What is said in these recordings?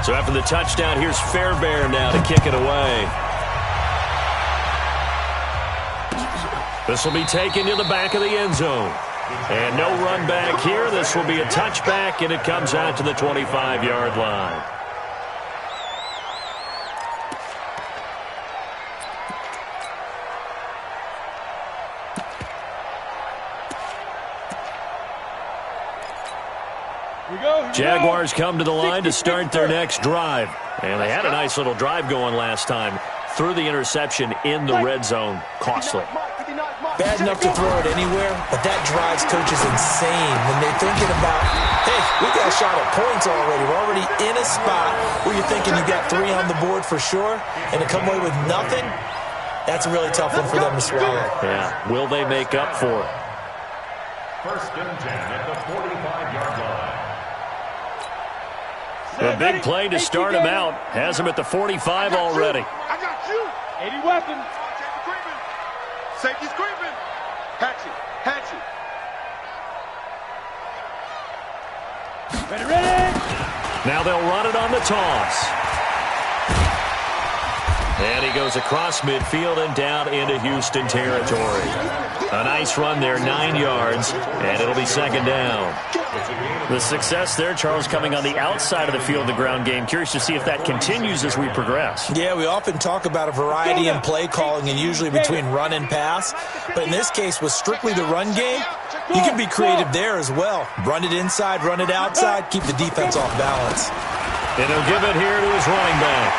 So after the touchdown, here's Fairbairn now to kick it away. This will be taken to the back of the end zone. And no run back here. This will be a touchback, and it comes out to the 25-yard line. Jaguars come to the line to start their next drive. And they had a nice little drive going last time. Threw the interception in the red zone. Costly. Bad enough to throw it anywhere, but that drives coaches insane when they're thinking about, hey, we got a shot at points already. We're already in a spot where you're thinking you got 3 on the board for sure, and to come away with nothing, that's a really tough one for them to swallow. Yeah, will they make up for it? First and 10 at the 45-yard line. A big play to start him out. Has him at the 45 already. I got you. 80 weapons. Safety's creeping. Hatch it. Hatch it. Ready. Now they'll run it on the toss. And he goes across midfield and down into Houston territory. A nice run there, 9 yards, and it'll be second down. The success there, Charles, coming on the outside of the field, the ground game. Curious to see if that continues as we progress. Yeah, we often talk about a variety in play calling and usually between run and pass. But in this case, with strictly the run game, you can be creative there as well. Run it inside, run it outside, keep the defense off balance. And he'll give it here to his running back.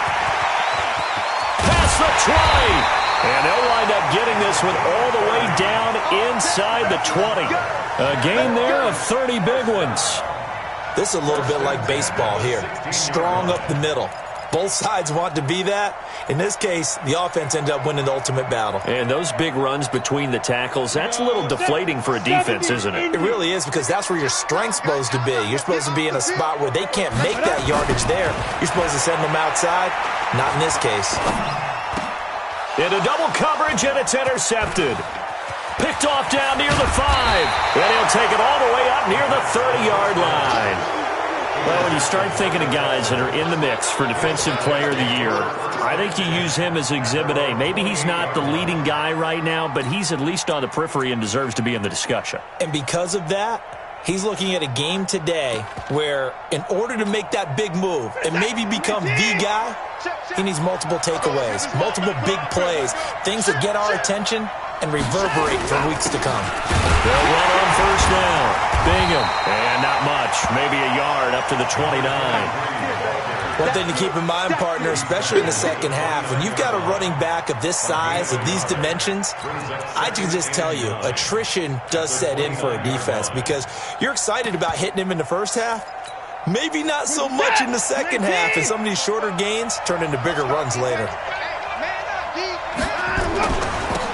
Past the 20. And they'll wind up getting this one all the way down inside the 20. A gain there of 30 big ones. This is a little bit like baseball here. Strong up the middle. Both sides want to be that. In this case, the offense ended up winning the ultimate battle. And those big runs between the tackles, that's a little deflating for a defense, isn't it? It really is, because that's where your strength's supposed to be. You're supposed to be in a spot where they can't make that yardage there. You're supposed to send them outside. Not in this case. Into double coverage, and it's intercepted. Picked off down near the 5. And he'll take it all the way up near the 30-yard line. Well, when you start thinking of guys that are in the mix for Defensive Player of the Year, I think you use him as Exhibit A. Maybe he's not the leading guy right now, but he's at least on the periphery and deserves to be in the discussion. And because of that, he's looking at a game today where in order to make that big move and maybe become the guy, he needs multiple takeaways, multiple big plays, things that get our attention and reverberate for weeks to come. They'll run on first down. Bingham. And not much. Maybe a yard up to the 29. One thing to keep in mind, partner, especially in the second half, when you've got a running back of this size, of these dimensions, I can just tell you, attrition does set in for a defense because you're excited about hitting him in the first half. Maybe not so much in the second half, and some of these shorter gains turn into bigger runs later.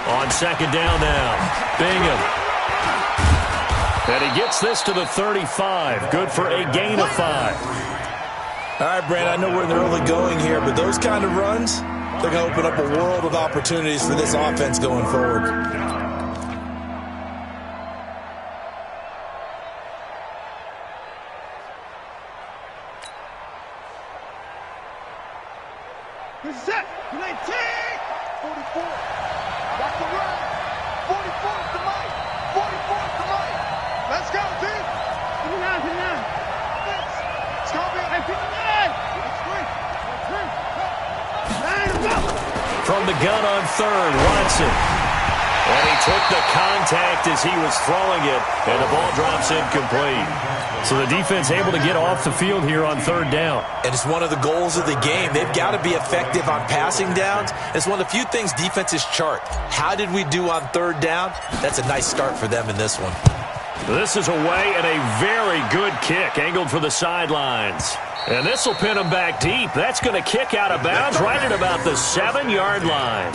On second down now, Bingham. And he gets this to the 35. Good for a gain of 5. All right, Brand, I know we're in the early going here, but those kind of runs, they're going to open up a world of opportunities for this offense going forward. Set. 19. 44. Back to run. 44 is the mic. 44 is the mic. Let's go, team. 59, 59. It's going to be 59. That's great. From the gun on third, Watson. And he took the contact as he was throwing it, and the ball drops incomplete. So the defense able to get off the field here on third down. And it's one of the goals of the game. They've got to be effective on passing downs. It's one of the few things defenses chart. How did we do on third down? That's a nice start for them in this one. This is away and a very good kick, angled for the sidelines. And this will pin him back deep. That's going to kick out of bounds right at about the 7-yard line.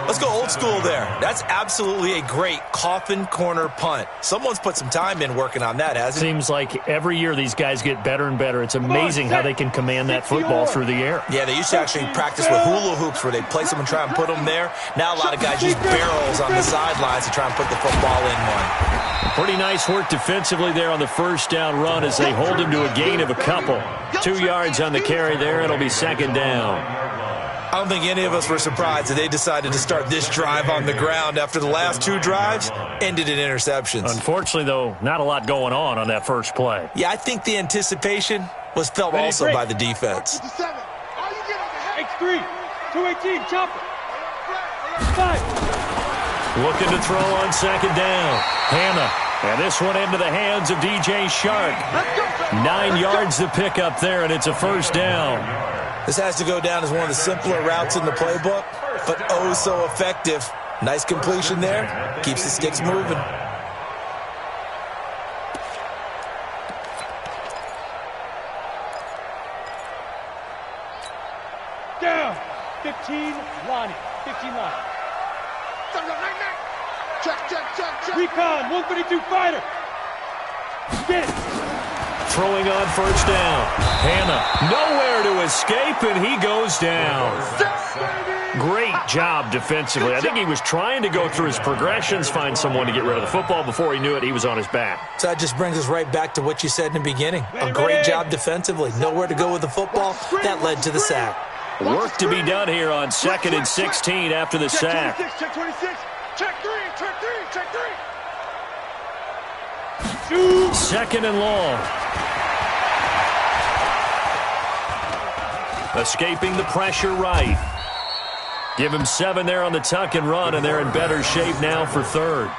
Let's go old school there. That's absolutely a great coffin corner punt. Someone's put some time in working on that, hasn't it? Seems like every year these guys get better and better. It's amazing how they can command that football through the air. Yeah, they used to actually practice with hula hoops where they place them and try and put them there. Now a lot of guys use barrels on the sidelines to try and put the football in one. Pretty nice work defensively there on the first down run as they hold him to a gain of a couple. 2 yards on the carry there. It'll be second down. I don't think any of us were surprised that they decided to start this drive on the ground after the last 2 drives ended in interceptions. Unfortunately, though, not a lot going on that first play. Yeah, I think the anticipation was felt also by the defense. X3, 218, chopper. 5. Looking to throw on second down. Hannah. And this one into the hands of DJ Shark. 9 yards to pick up there, and it's a first down. This has to go down as one of the simpler routes in the playbook, but oh so effective. Nice completion there. Keeps the sticks moving. Down. 15, Lonnie. 15, Lonnie. Check. Recon, 132 fighter. Get it. Throwing on first down. Hannah, nowhere to escape, and he goes down. Great job defensively. I think he was trying to go through his progressions, find someone to get rid of the football. Before he knew it, he was on his back. So that just brings us right back to what you said in the beginning. A great job defensively. Nowhere to go with the football. That led to the sack. Work to be done here on 2nd and 16 after the sack. Check 26. Check 3. 2nd and long. Escaping the pressure right. Give him 7 there on the tuck and run, and they're in better shape now for 3rd.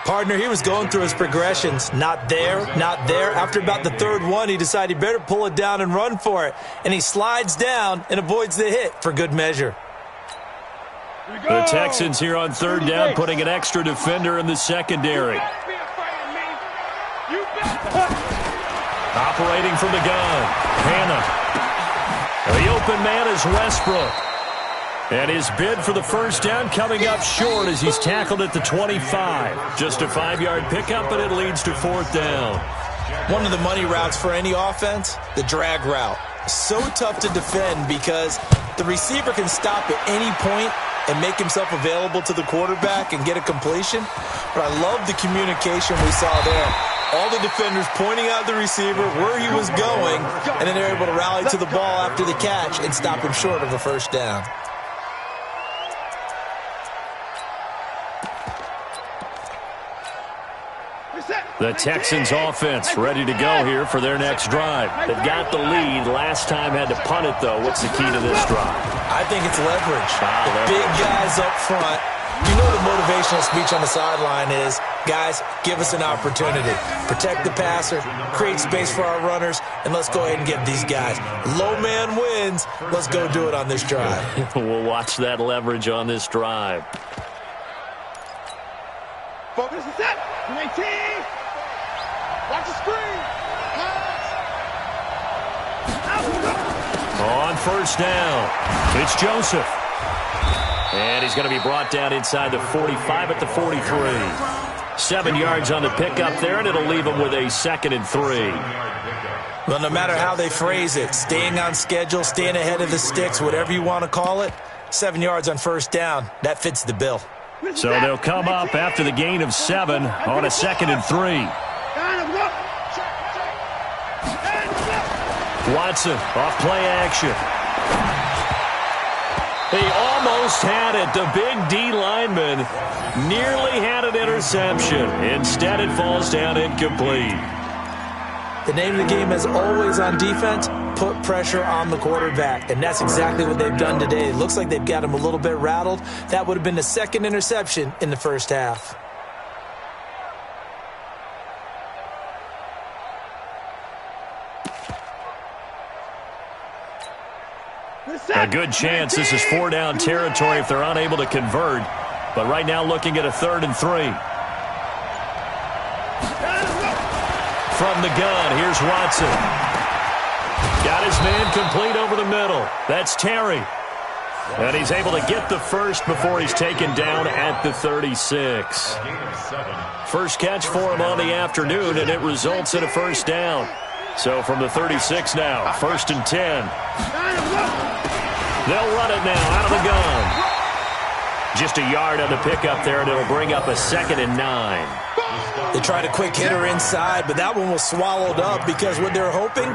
Partner, he was going through his progressions. Not there. After about the 3rd one, he decided he better pull it down and run for it. And he slides down and avoids the hit for good measure. The Texans here on 3rd down, putting an extra defender in the secondary. Operating from the gun. Hannah. The open man is Westbrook. And his bid for the first down coming up short as he's tackled at the 25. Just a 5-yard pickup, and it leads to 4th down. One of the money routes for any offense, the drag route. So tough to defend because the receiver can stop at any point and make himself available to the quarterback and get a completion. But I love the communication we saw there. All the defenders pointing out the receiver where he was going, and then they're able to rally to the ball after the catch and stop him short of a first down. The Texans offense ready to go here for their next drive. They've got the lead. Last time had to punt it, though. What's the key to this drive? I think it's leverage. The big guys up front. You know the motivational speech on the sideline is, guys, give us an opportunity. Protect the passer, create space for our runners, and let's go ahead and get these guys. Low man wins. Let's go do it on this drive. We'll watch that leverage on this drive. Focus is set. 19. Watch the screen. On first down, it's Joseph. And he's going to be brought down inside the 45 at the 43. 7 yards on the pickup there, and it'll leave him with a 2nd and 3. Well, no matter how they phrase it, staying on schedule, staying ahead of the sticks, whatever you want to call it, 7 yards on first down, that fits the bill. So they'll come up after the gain of 7 on a 2nd and 3. Watson off play action. He almost had it. The big D lineman nearly had an interception. Instead, it falls down incomplete. The name of the game is always on defense, put pressure on the quarterback. And that's exactly what they've done today. It looks like they've got him a little bit rattled. That would have been the 2nd interception in the first half. A good chance this is 4-down territory if they're unable to convert. But right now looking at a 3rd and 3. From the gun, here's Watson. Got his man complete over the middle. That's Terry. And he's able to get the first before he's taken down at the 36. First catch for him on the afternoon, and it results in a first down. So from the 36 now, 1st and 10. They'll run it now out of the gun. Just a yard on the pickup there, and it'll bring up a 2nd and 9. They tried a quick hitter inside, but that one was swallowed up because what they're hoping,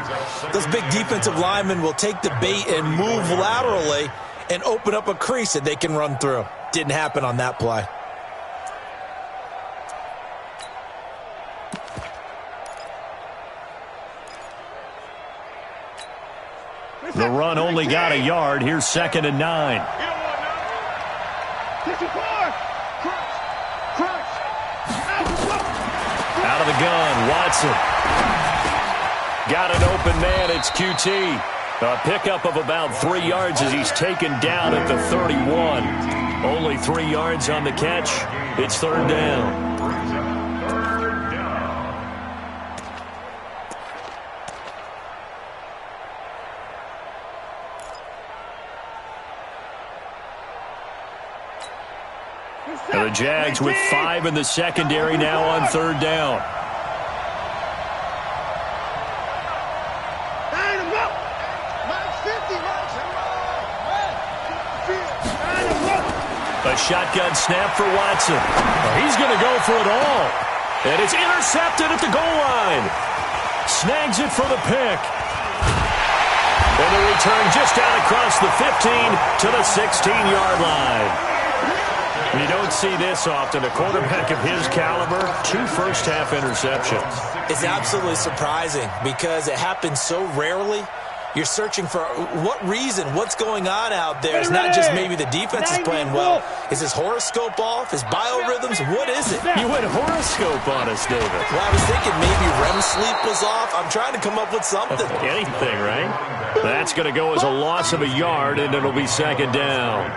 those big defensive linemen will take the bait and move laterally and open up a crease that they can run through. Didn't happen on that play. The run only got a yard. Here's 2nd and 9. Out of the gun, Watson. Got an open man, it's QT. A pickup of about 3 yards as he's taken down at the 31. Only 3 yards on the catch. It's 3rd down. The Jags with 5 in the secondary now on 3rd down. A shotgun snap for Watson. He's going to go for it all. And it's intercepted at the goal line. Snags it for the pick. And the return just out across the 15 to the 16-yard line. You don't see this often. A quarterback of his caliber, 2 first-half interceptions. It's absolutely surprising because it happens so rarely. You're searching for what reason, what's going on out there. It's not just maybe the defense is playing well. Is his horoscope off? His biorhythms? What is it? You went horoscope on us, David. Well, I was thinking maybe REM sleep was off. I'm trying to come up with something. Anything, right? That's going to go as a loss of a yard, and it'll be 2nd down.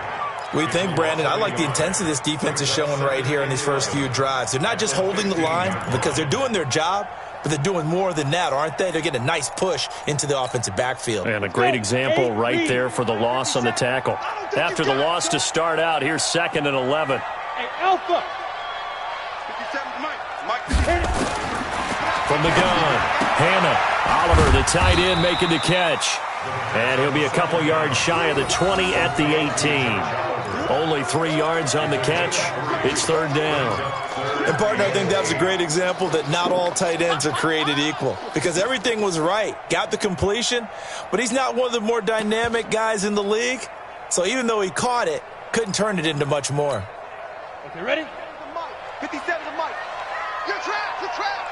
What do you think, Brandon? I like the intensity this defense is showing right here in these first few drives. They're not just holding the line because they're doing their job, but they're doing more than that, aren't they? They're getting a nice push into the offensive backfield. And a great example right there for the loss on the tackle. After the loss to start out, here's 2nd and 11. Hey, Alpha. 57, Mike. From the gun, Hannah. Oliver, the tight end, making the catch. And he'll be a couple yards shy of the 20 at the 18. Only 3 yards on the catch. It's 3rd down. And, partner, I think that was a great example that not all tight ends are created equal because everything was right. Got the completion, but he's not one of the more dynamic guys in the league. So even though he caught it, couldn't turn it into much more. Okay, ready? 57 to Mike. You're trapped. You're trapped.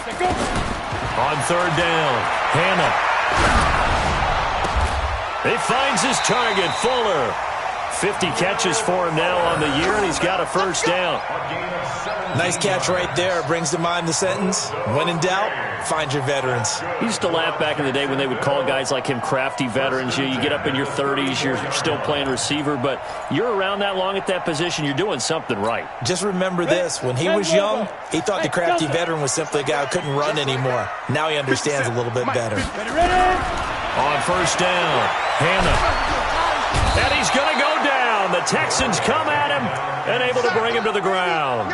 Let's go. On 3rd down, Hannah. He finds his target, Fuller. 50 catches for him now on the year, and he's got a 1st down. Nice catch right there. Brings to mind the sentence, when in doubt, find your veterans. He used to laugh back in the day when they would call guys like him crafty veterans. You get up in your 30s, you're still playing receiver, but you're around that long at that position, you're doing something right. Just remember this. When he was young, he thought the crafty veteran was simply a guy who couldn't run anymore. Now he understands a little bit better. On 1st down, Hannah. And he's going to go down. The Texans come at him and able to bring him to the ground.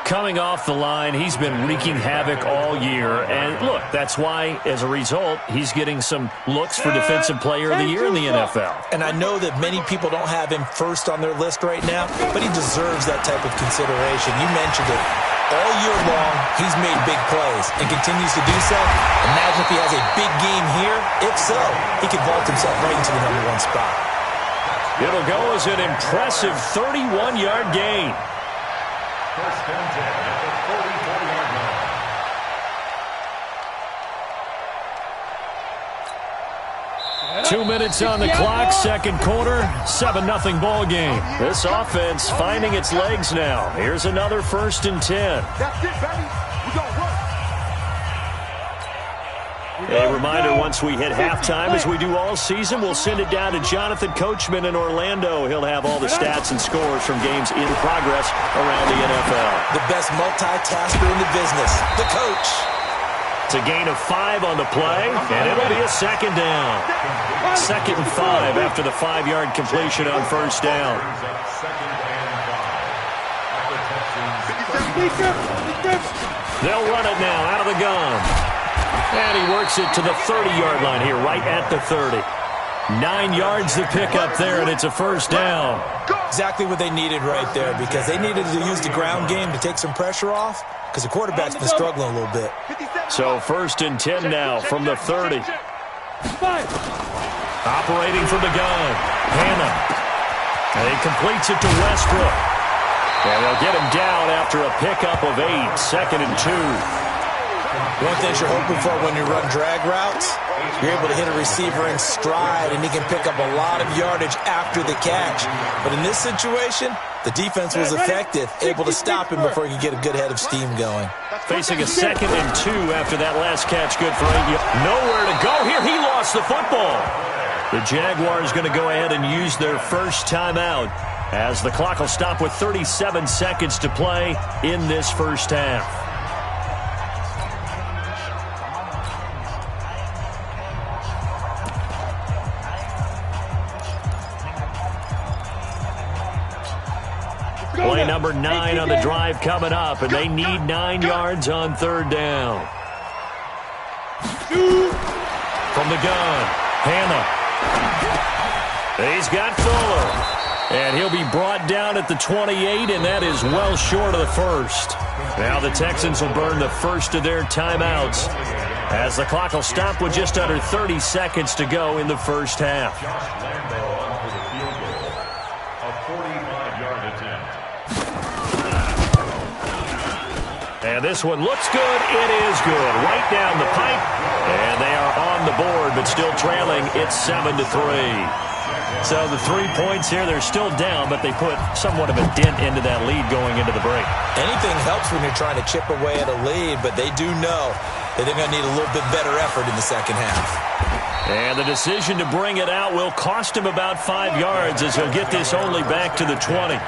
Coming off the line, he's been wreaking havoc all year. And, look, that's why, as a result, he's getting some looks for Defensive Player of the Year in the NFL. And I know that many people don't have him first on their list right now, but he deserves that type of consideration. You mentioned it. All year long, he's made big plays and continues to do so. Imagine if he has a big game here. If so, he could vault himself right into the #1 spot. It'll go as an impressive 31-yard gain. 1st and 10 at the 44-yard line. 2 minutes on the clock, 2nd quarter, 7-0 ball game. This offense finding its legs now. Here's another 1st and 10. That's it, baby. We gonna work. A reminder, once we hit halftime, as we do all season, we'll send it down to Jonathan Coachman in Orlando. He'll have all the stats and scores from games in progress around the NFL. The best multitasker in the business, the coach. It's a gain of 5 on the play, and it'll be a 2nd down. 2nd and 5 after the 5-yard completion on 1st down. They'll run it now out of the gun. And he works it to the 30-yard line here, right at the 30. 9 yards to pick up there, and it's a first down. Exactly what they needed right there, because they needed to use the ground game to take some pressure off, because the quarterback's been struggling a little bit. So 1st and 10 now from the 30. Operating from the gun, Hannah. And he completes it to Westbrook. And they'll get him down after a pickup of 8, 2nd and 2. One thing you're hoping for when you run drag routes, you're able to hit a receiver in stride, and he can pick up a lot of yardage after the catch. But in this situation, the defense was effective, able to stop him before he could get a good head of steam going. Facing a 2nd and 2 after that last catch, good for 8 yards. Nowhere to go here. He lost the football. The Jaguars going to go ahead and use their first timeout as the clock will stop with 37 seconds to play in this first half. Play number 9 on the drive coming up, and they need 9 yards on 3rd down. From the gun, Hannah. He's got Fuller. And he'll be brought down at the 28, and that is well short of the first. Now the Texans will burn the first of their timeouts as the clock will stop with just under 30 seconds to go in the first half. And this one looks good. It is good. Right down the pipe. And they are on the board, but still trailing. It's 7-3. So the 3 points here, they're still down, but they put somewhat of a dent into that lead going into the break. Anything helps when you're trying to chip away at a lead, but they do know that they're going to need a little bit better effort in the second half. And the decision to bring it out will cost him about 5 yards as he'll get this only back to the 20.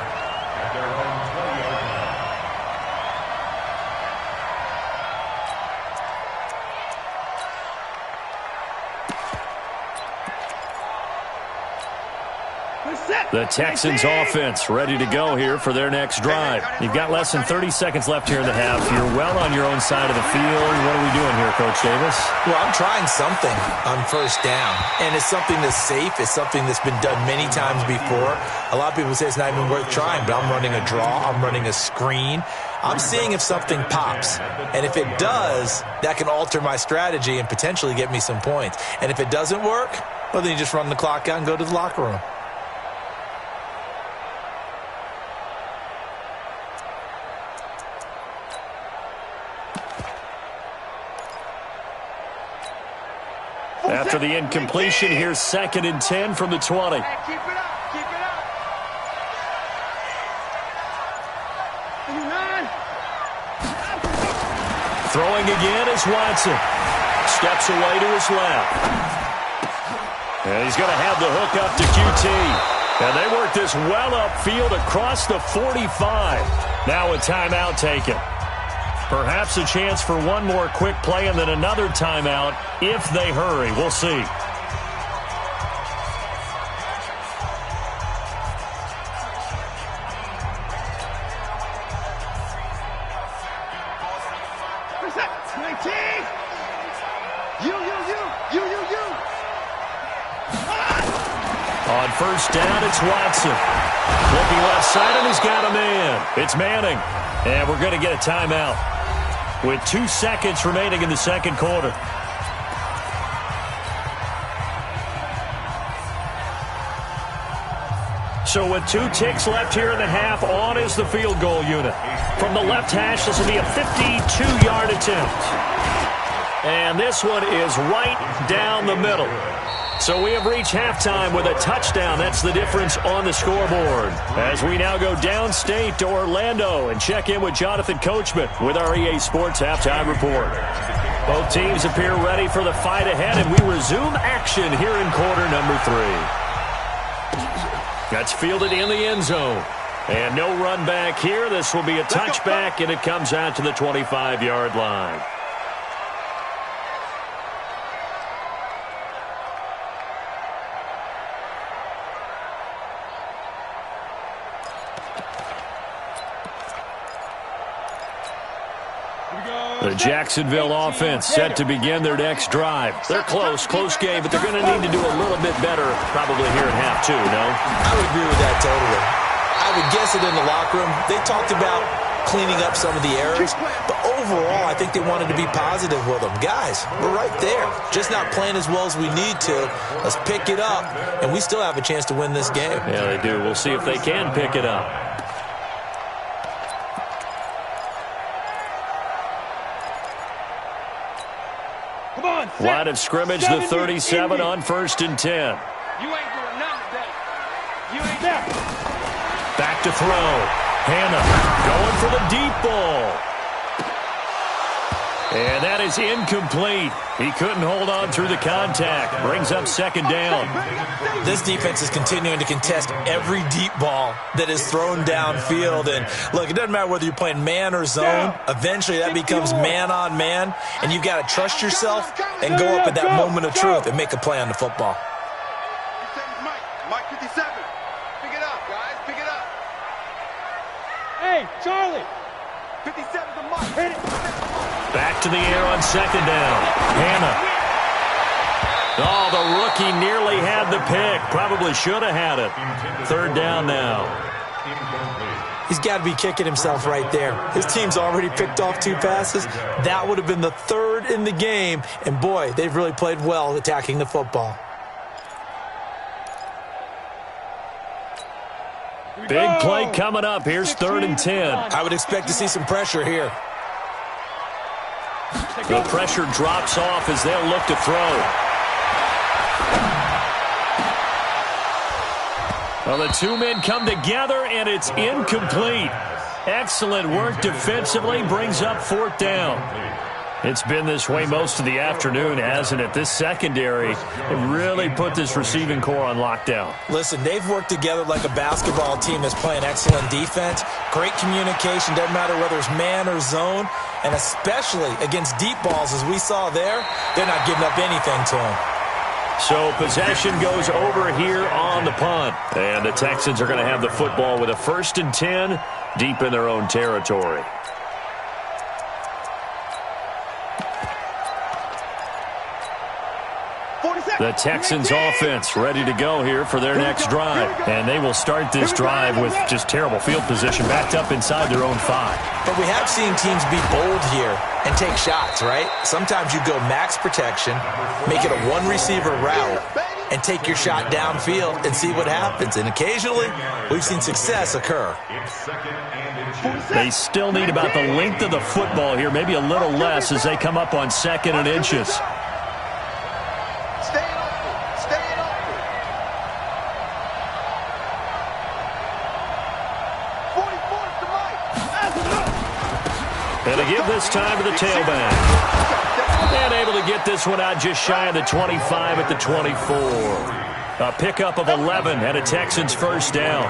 The Texans offense ready to go here for their next drive. You've got less than 30 seconds left here in the half. You're well on your own side of the field. What are we doing here, Coach Davis? Well, I'm trying something on 1st down, and it's something that's safe. It's something that's been done many times before. A lot of people say it's not even worth trying, but I'm running a draw. I'm running a screen. I'm seeing if something pops, and if it does, that can alter my strategy and potentially get me some points. And if it doesn't work, well, then you just run the clock out and go to the locker room. After the incompletion, here's 2nd and 10 from the 20. Keep it up, keep it up. 9. Throwing again is Watson. Steps away to his left. And he's going to have the hook up to QT. And they work this well upfield across the 45. Now a timeout taken. Perhaps a chance for one more quick play and then another timeout if they hurry. We'll see. On 1st down, it's Watson. Looking left side, and he's got a man. It's Manning. And we're going to get a timeout with 2 seconds remaining in the second quarter. So with 2 ticks left here in the half, on is the field goal unit. From the left hash, this will be a 52-yard attempt. And this one is right down the middle. So we have reached halftime with a touchdown. That's the difference on the scoreboard. As we now go downstate to Orlando and check in with Jonathan Coachman with our EA Sports Halftime Report. Both teams appear ready for the fight ahead, and we resume action here in quarter number 3. That's fielded in the end zone. And no run back here. This will be a touchback, and it comes out to the 25-yard line. The Jacksonville offense set to begin their next drive. They're close game, but they're going to need to do a little bit better probably here in half two, no? I would agree with that totally. I would guess it in the locker room. They talked about cleaning up some of the errors, but overall, I think they wanted to be positive with them. Guys, we're right there. Just not playing as well as we need to. Let's pick it up, and we still have a chance to win this game. Yeah, they do. We'll see if they can pick it up. Line of scrimmage, the 37 on 1st and 10. You ain't doing nothing today. You ain't there. Back to throw. Hannah going for the deep ball. And that is incomplete. He couldn't hold on through the contact. Brings up 2nd down. This defense is continuing to contest every deep ball that is thrown downfield. And, look, it doesn't matter whether you're playing man or zone. Eventually, that becomes man-on-man. And you've got to trust yourself and go up at that moment of truth and make a play on the football. Mike 57. Pick it up, guys. Pick it up. Hey, Charlie. 57 to Mike. Hit it. Back to the air on 2nd down. Hannah. Oh, the rookie nearly had the pick. Probably should have had it. 3rd down now. He's got to be kicking himself right there. His team's already picked off 2 passes. That would have been the 3rd in the game. And, boy, they've really played well attacking the football. Big play coming up. Here's 3rd and 10. I would expect to see some pressure here. The pressure drops off as they'll look to throw. Well, the 2 men come together, and it's incomplete. Excellent work defensively. Brings up 4th down. It's been this way most of the afternoon, hasn't it? This secondary really put this receiving core on lockdown. Listen, they've worked together like a basketball team that's playing excellent defense. Great communication, doesn't matter whether it's man or zone. And especially against deep balls, as we saw there, they're not giving up anything to them. So possession goes over here on the punt. And the Texans are going to have the football with a 1st and 10 deep in their own territory. The Texans offense ready to go here for their next drive. And they will start this drive with just terrible field position, backed up inside their own 5. But we have seen teams be bold here and take shots, right? Sometimes you go max protection, make it a 1-receiver route, and take your shot downfield and see what happens. And occasionally, we've seen success occur. They still need about the length of the football here, maybe a little less as they come up on 2nd and inches. And to give this time to the tailback. And able to get this one out just shy of the 25 at the 24. A pickup of 11 and a Texans 1st down.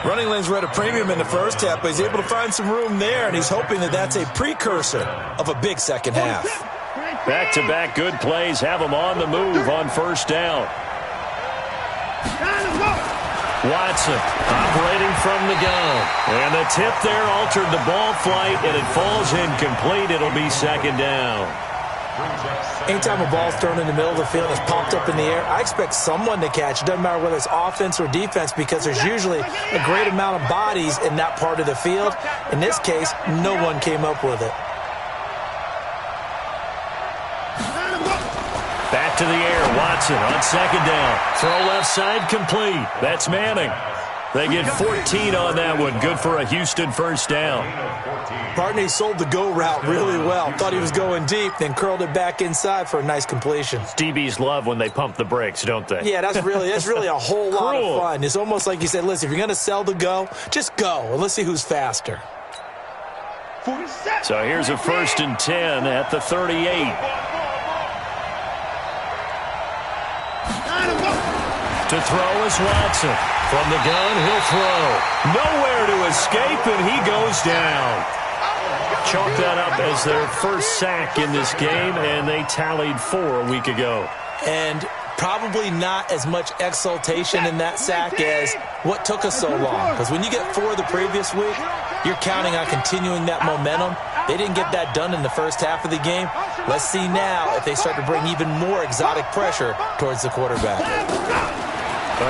Running lanes were at a premium in the first half, but he's able to find some room there, and he's hoping that that's a precursor of a big second half. Back-to-back good plays have him on the move on 1st down. Watson operating from the gun. And the tip there altered the ball flight, and it falls incomplete. It'll be 2nd down. Anytime a ball's thrown in the middle of the field and it's popped up in the air, I expect someone to catch. It doesn't matter whether it's offense or defense because there's usually a great amount of bodies in that part of the field. In this case, no one came up with it. Back to the air, Watson on 2nd down. Throw left side complete. That's Manning. They get 14 on that one. Good for a Houston 1st down. Partney sold the go route really well. Thought he was going deep, then curled it back inside for a nice completion. DBs love when they pump the brakes, don't they? Yeah, that's really a whole lot of fun. It's almost like you said, listen, if you're going to sell the go, just go, and let's see who's faster. So here's a 1st and 10 at the 38. To throw is Watson. From the gun, he'll throw. Nowhere to escape, and he goes down. Chalk that up as their 1st sack in this game, and they tallied 4 a week ago. And probably not as much exultation in that sack as what took us so long. Because when you get 4 the previous week, you're counting on continuing that momentum. They didn't get that done in the first half of the game. Let's see now if they start to bring even more exotic pressure towards the quarterback.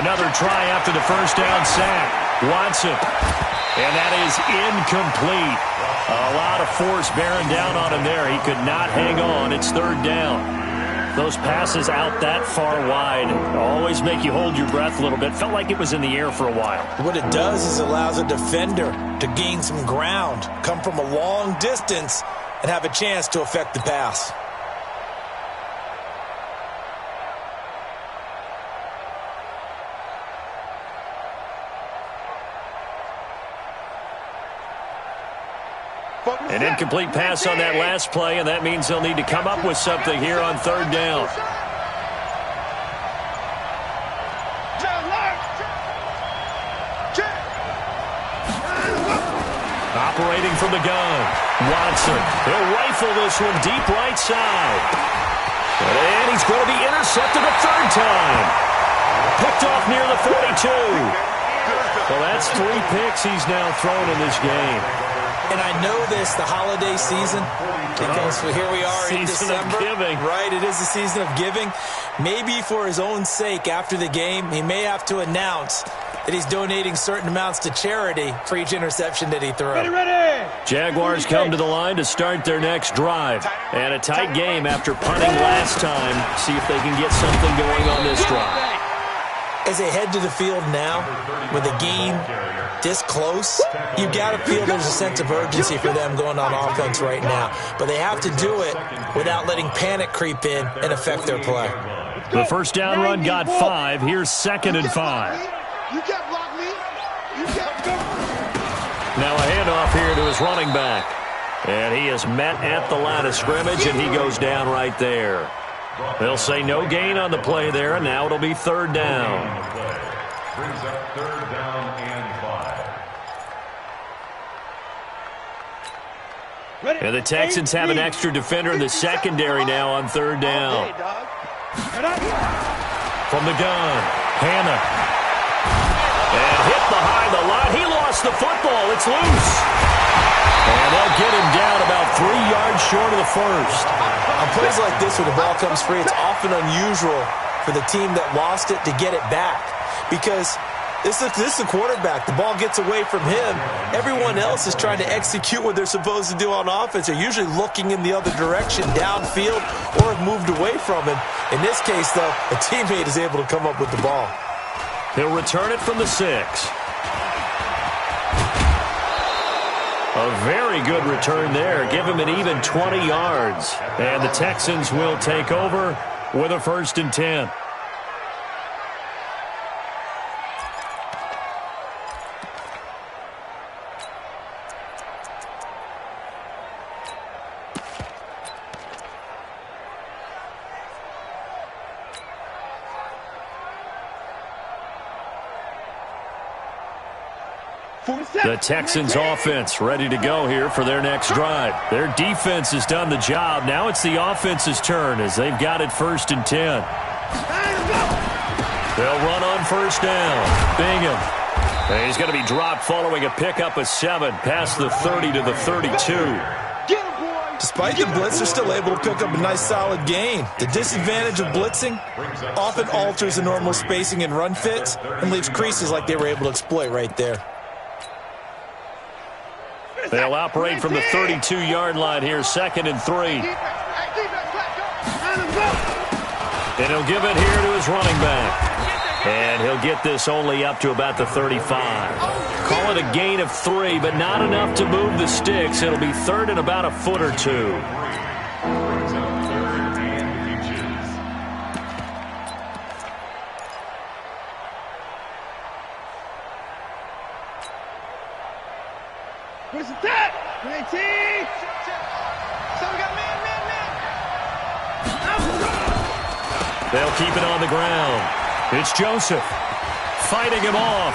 Another try after the first down sack. Watson. And that is incomplete. A lot of force bearing down on him there. He could not hang on. It's third down. Those passes out that far wide always make you hold your breath a little bit. Felt like it was in the air for a while. What it does is allows a defender to gain some ground, come from a long distance, and have a chance to affect the pass. An incomplete pass on that last play, and that means they'll need to come up with something here on third down. Operating from the gun, Watson. He'll rifle this one deep right side. And he's going to be intercepted a third time. Picked off near the 42. Well, that's 3 picks he's now thrown in this game. And I know this, the holiday season, because here we are in December. Season of giving. Right, it is the season of giving. Maybe for his own sake after the game, he may have to announce that he's donating certain amounts to charity for each interception that he threw. Ready. Jaguars come to the line to start their next drive. And a tight game after punting last time. See if they can get something going on this drive. As they head to the field now, with a game this close, you've got to feel there's a sense of urgency for them going on offense right now. But they have to do it without letting panic creep in and affect their play. The first down run got 5. Here's 2nd and 5. You can't block me. You can't go. Now a handoff here to his running back. And he is met at the line of scrimmage, and he goes down right there. They'll say no gain on the play there, and now it'll be third down. Brings up third down and 5. And the Texans have an extra defender in the secondary now on third down. From the gun, Hannah. And hit behind the line. He lost the football. It's loose. And they'll get him down about 3 yards short of the first. On plays like this where the ball comes free, it's often unusual for the team that lost it to get it back. Because this is the quarterback. The ball gets away from him. Everyone else is trying to execute what they're supposed to do on offense. They're usually looking in the other direction, downfield, or have moved away from him. In this case, though, a teammate is able to come up with the ball. He'll return it from the 6. A very good return there. Give him an even 20 yards. And the Texans will take over with a 1st and 10. The Texans offense ready to go here for their next drive. Their defense has done the job. Now it's the offense's turn as they've got it 1st and 10. They'll run on first down. Bingham. And he's going to be dropped following a pickup of 7 past the 30 to the 32. Despite the blitz, they're still able to pick up a nice solid gain. The disadvantage of blitzing often alters the normal spacing and run fits and leaves creases like they were able to exploit right there. They'll operate from the 32-yard line here, 2nd and 3. And he'll give it here to his running back. And he'll get this only up to about the 35. Call it a gain of 3, but not enough to move the sticks. It'll be 3rd and about a foot or 2. Where's the tap? 19. So we got man. They'll keep it on the ground. It's Joseph fighting him off.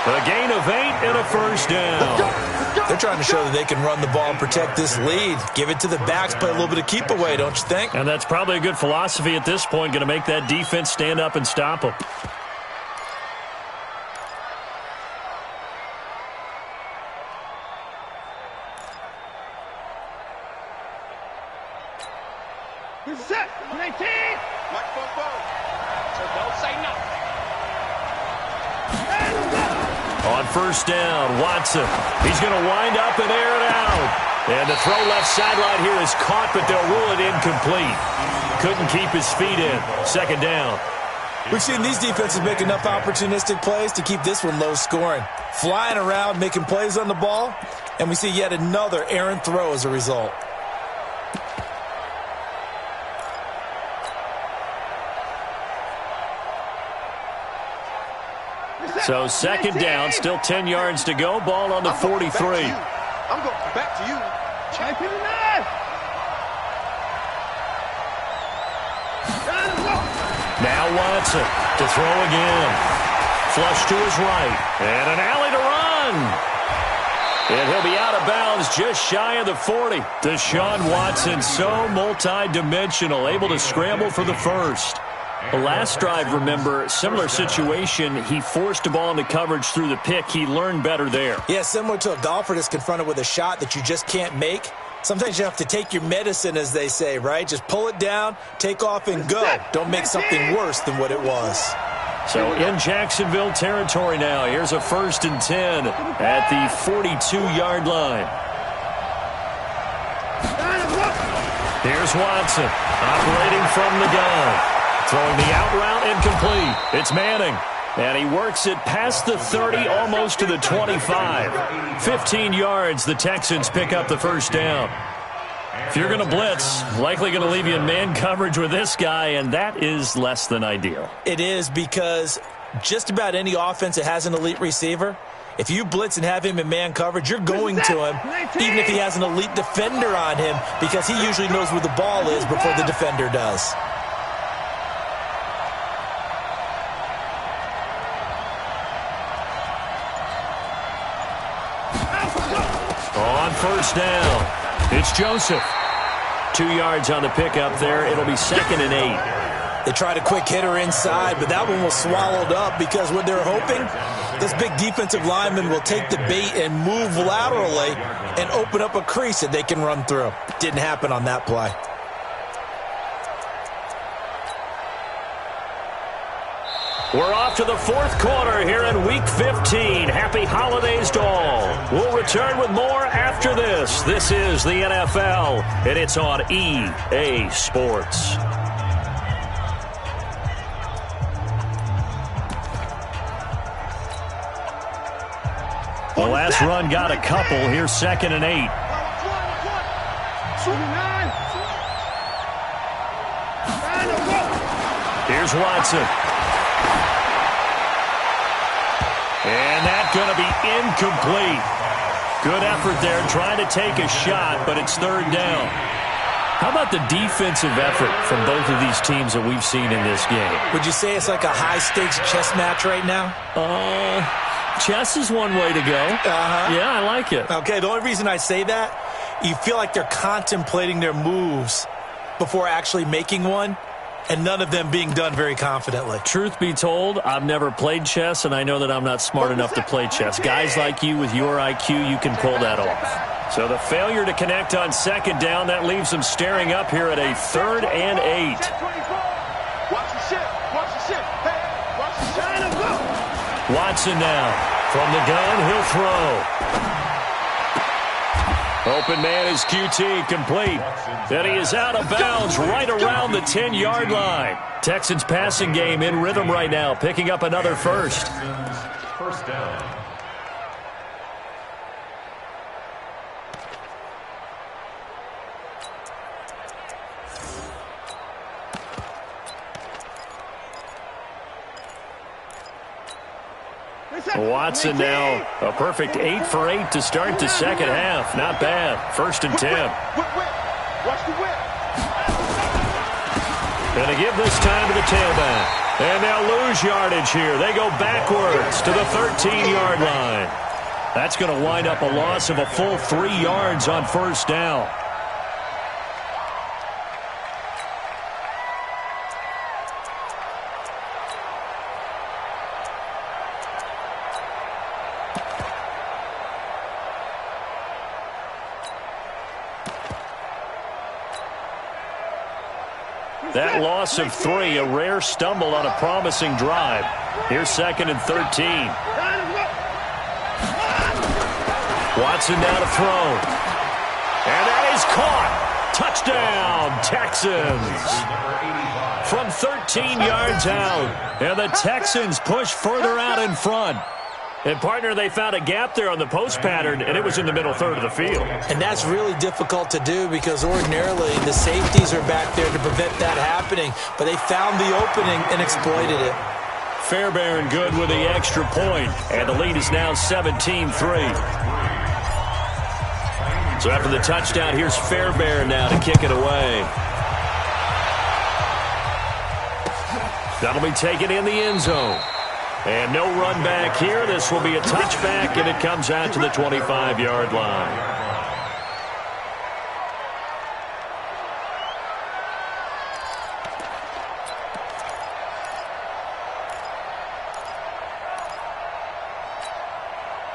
A gain of 8 and a 1st down. They're trying to show that they can run the ball and protect this lead. Give it to the backs, play a little bit of keep away, don't you think? And that's probably a good philosophy at this point, going to make that defense stand up and stop them. Get set. 19. Mike Bobo. So don't say nothing. On first down, Watson. He's going to wind up and air it out. And the throw left sideline here is caught, but they'll rule it incomplete. Couldn't keep his feet in. Second down. We've seen these defenses make enough opportunistic plays to keep this one low scoring. Flying around, making plays on the ball, and we see yet another errant throw as a result. So second down, still 10 yards to go. Ball on the 43. I'm going back to you. Check to the knife. Now Watson to throw again. Flush to his right. And an alley to run. And he'll be out of bounds just shy of the 40. Deshaun Watson, so multi-dimensional, able to scramble for the first. The last drive, remember, similar situation. He forced the ball into coverage through the pick. He learned better there. Yeah, similar to a golfer that's confronted with a shot that you just can't make. Sometimes you have to take your medicine, as they say, right? Just pull it down, take off, and go. Don't make something worse than what it was. So in Jacksonville territory now. Here's a 1st and 10 at the 42-yard line. Here's Watson operating from the gun. Throwing the out route incomplete. It's Manning. And he works it past the 30, almost to the 25. 15 yards, the Texans pick up the first down. If you're going to blitz, likely going to leave you in man coverage with this guy, and that is less than ideal. It is, because just about any offense that has an elite receiver, if you blitz and have him in man coverage, you're going to him, even if he has an elite defender on him, because he usually knows where the ball is before the defender does. On first down, it's Joseph. 2 yards on the pickup there. It'll be 2nd and 8. They tried a quick hitter inside, but that one was swallowed up because what they're hoping, this big defensive lineman will take the bait and move laterally and open up a crease that they can run through. Didn't happen on that play. We're off to the 4th quarter here in Week 15. Happy holidays to all. We'll return with more after this. This is the NFL, and it's on EA Sports. The last run got a couple. Here's 2nd and 8. Here's Watson. And that's going to be incomplete. Good effort there, trying to take a shot, but it's 3rd down. How about the defensive effort from both of these teams that we've seen in this game? Would you say it's like a high-stakes chess match right now? Chess is one way to go. Yeah, I like it. Okay, the only reason I say that, you feel like they're contemplating their moves before actually making one, and none of them being done very confidently. Truth be told, I've never played chess, and I know that I'm not smart enough to play chess. Guys like you with your IQ, you can pull that off. So the failure to connect on 2nd down, that leaves them staring up here at a 3rd and 8. Watson now. From the gun, he'll throw. Open man is QT, complete. And he is out of bounds right around the 10-yard line. Texans passing game in rhythm right now, picking up another first. First down. Watson now, a perfect 8 for 8 to start the second half. Not bad. 1st and 10. Watch the whip. Going to give this time to the tailback. And they'll lose yardage here. They go backwards to the 13-yard line. That's going to wind up a loss of a full 3 yards on 1st down. That loss of 3, a rare stumble on a promising drive. Here's 2nd and 13. Watson now to throw. And that is caught. Touchdown, Texans. From 13 yards out. And the Texans push further out in front. And, partner, they found a gap there on the post pattern, and it was in the middle third of the field. And that's really difficult to do because ordinarily the safeties are back there to prevent that happening. But they found the opening and exploited it. Fairbairn good with the extra point, and the lead is now 17-3. So after the touchdown, here's Fairbairn now to kick it away. That'll be taken in the end zone. And no run back here. This will be a touchback, and it comes out to the 25-yard line.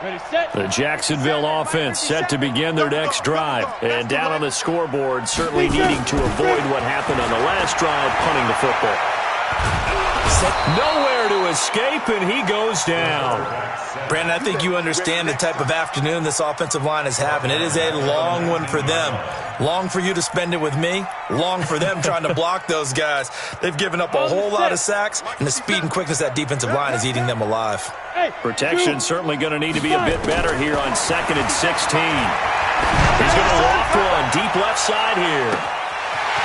Ready, set. The Jacksonville offense set to begin their next drive. And down on the scoreboard, certainly needing to avoid what happened on the last drive, punting the football. Nowhere to escape, and he goes down. Brandon, I think you understand the type of afternoon this offensive line is having. It is a long one for them. Long for you to spend it with me. Long for them trying to block those guys. They've given up a whole lot of sacks, and the speed and quickness of that defensive line is eating them alive. Protection certainly going to need to be a bit better here on 2nd and 16. He's going to loft one deep left side here.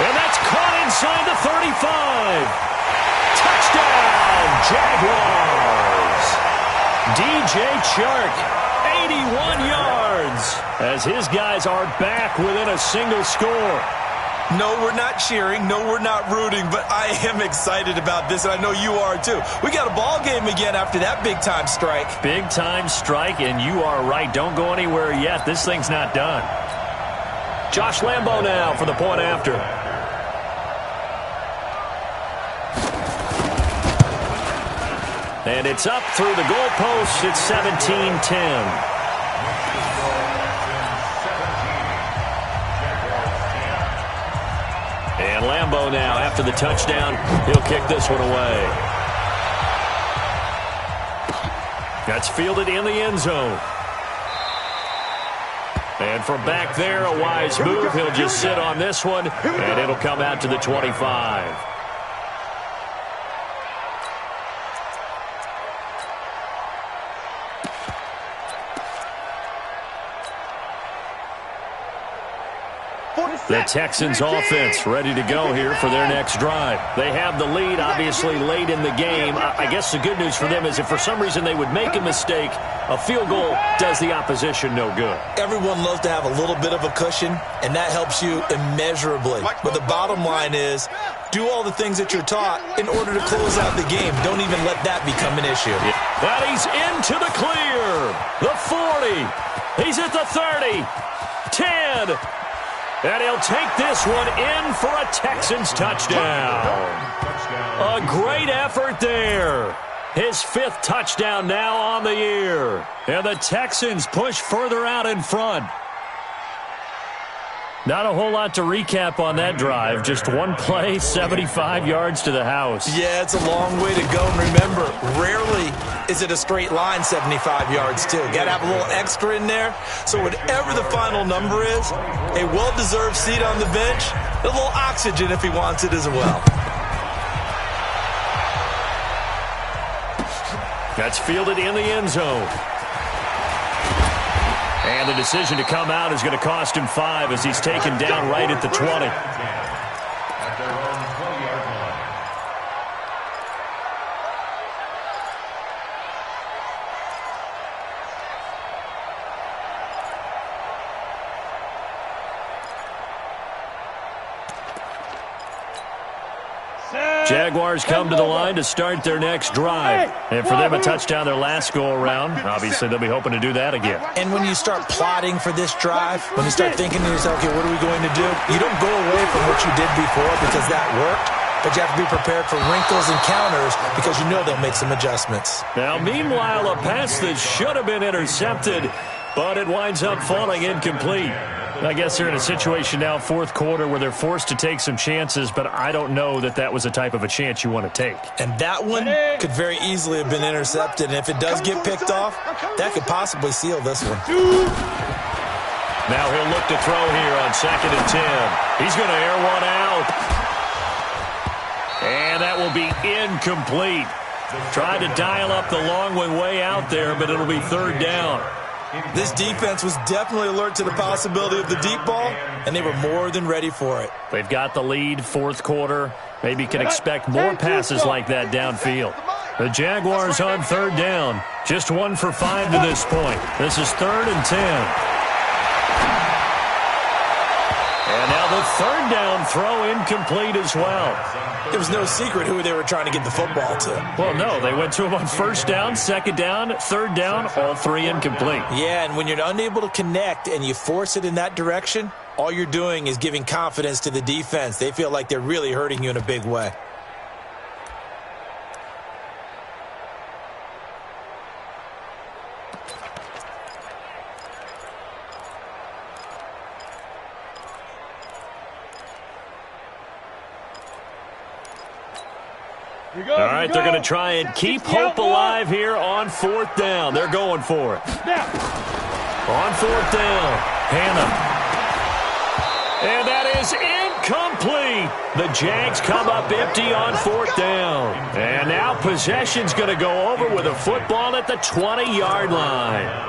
And that's caught inside the 35. Touchdown, Jaguars. DJ Chark, 81 yards, as his guys are back within a single score. No, we're not cheering. No, we're not rooting, but I am excited about this, and I know you are too. We got a ball game again after that big-time strike. Big-time strike, and you are right. Don't go anywhere yet. This thing's not done. Josh Lambo now for the point after. And it's up through the goalpost. It's 17-10. And Lambo now, after the touchdown, he'll kick this one away. That's fielded in the end zone. And from back there, a wise move. He'll just sit on this one, and it'll come out to the 25. The Texans offense ready to go here for their next drive. They have the lead, obviously, late in the game. I guess the good news for them is if for some reason they would make a mistake, a field goal does the opposition no good. Everyone loves to have a little bit of a cushion, and that helps you immeasurably. But the bottom line is, do all the things that you're taught in order to close out the game. Don't even let that become an issue. But he's into the clear. The 40. He's at the 30. 10. And he'll take this one in for a Texans touchdown. A great effort there. His 5th touchdown now on the year. And the Texans push further out in front. Not a whole lot to recap on that drive. Just one play, 75 yards to the house. Yeah, it's a long way to go. And remember, rarely is it a straight line 75 yards, too. Got to have a little extra in there. So whatever the final number is, a well-deserved seat on the bench, a little oxygen if he wants it as well. That's fielded in the end zone. And the decision to come out is going to cost him 5 as he's taken down right at the 20. At their own 20-yard line. Jaguars come to the line to start their next drive. And for them, a touchdown their last go-around. Obviously, they'll be hoping to do that again. And when you start plotting for this drive, when you start thinking to yourself, okay, what are we going to do? You don't go away from what you did before because that worked, but you have to be prepared for wrinkles and counters because you know they'll make some adjustments. Now, meanwhile, a pass that should have been intercepted, but it winds up falling incomplete. I guess they're in a situation now, fourth quarter, where they're forced to take some chances, but I don't know that that was the type of a chance you want to take. And that one could very easily have been intercepted, and if it does get picked off, that could possibly seal this one. Now he'll look to throw here on 2nd and 10. He's going to air one out. And that will be incomplete. Tried to dial up the long one way out there, but it'll be 3rd down. This defense was definitely alert to the possibility of the deep ball, and they were more than ready for it. They've got the lead, fourth quarter. Maybe can expect more passes like that downfield. The Jaguars on 3rd down. Just 1 for 5 to this point. This is 3rd and 10. And now the 3rd down throw incomplete as well. It was no secret who they were trying to get the football to. Well, no, they went to him on 1st down, 2nd down, 3rd down, all 3 incomplete. Yeah, and when you're unable to connect and you force it in that direction, all you're doing is giving confidence to the defense. They feel like they're really hurting you in a big way. All right, they're going to try and keep hope alive here on 4th down. They're going for it. On 4th down, Hannah. And that is incomplete. The Jags come up empty on 4th down. And now possession's going to go over with a football at the 20-yard line.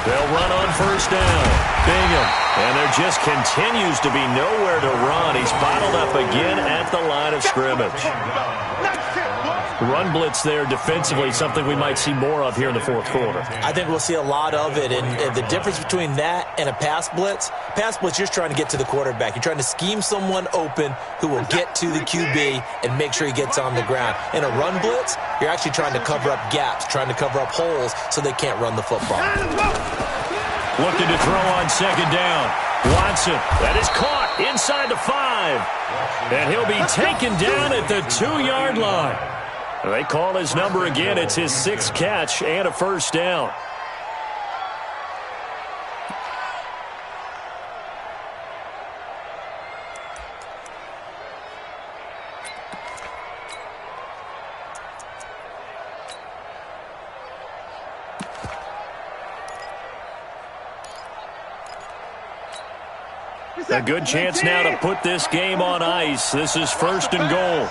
They'll run on 1st down. Bingham. And there just continues to be nowhere to run. He's bottled up again at the line of scrimmage. Run blitz there defensively, something we might see more of here in the fourth quarter. I think we'll see a lot of it. And the difference between that and a pass blitz, you're just trying to get to the quarterback. You're trying to scheme someone open who will get to the QB and make sure he gets on the ground. In a run blitz, you're actually trying to cover up gaps, trying to cover up holes so they can't run the football. Looking to throw on 2nd down. Watson, that is caught inside the 5. And he'll be taken down at the 2-yard line. They call his number again. It's his 6th catch and a 1st down. A good chance now to put this game on ice. This is 1st and goal.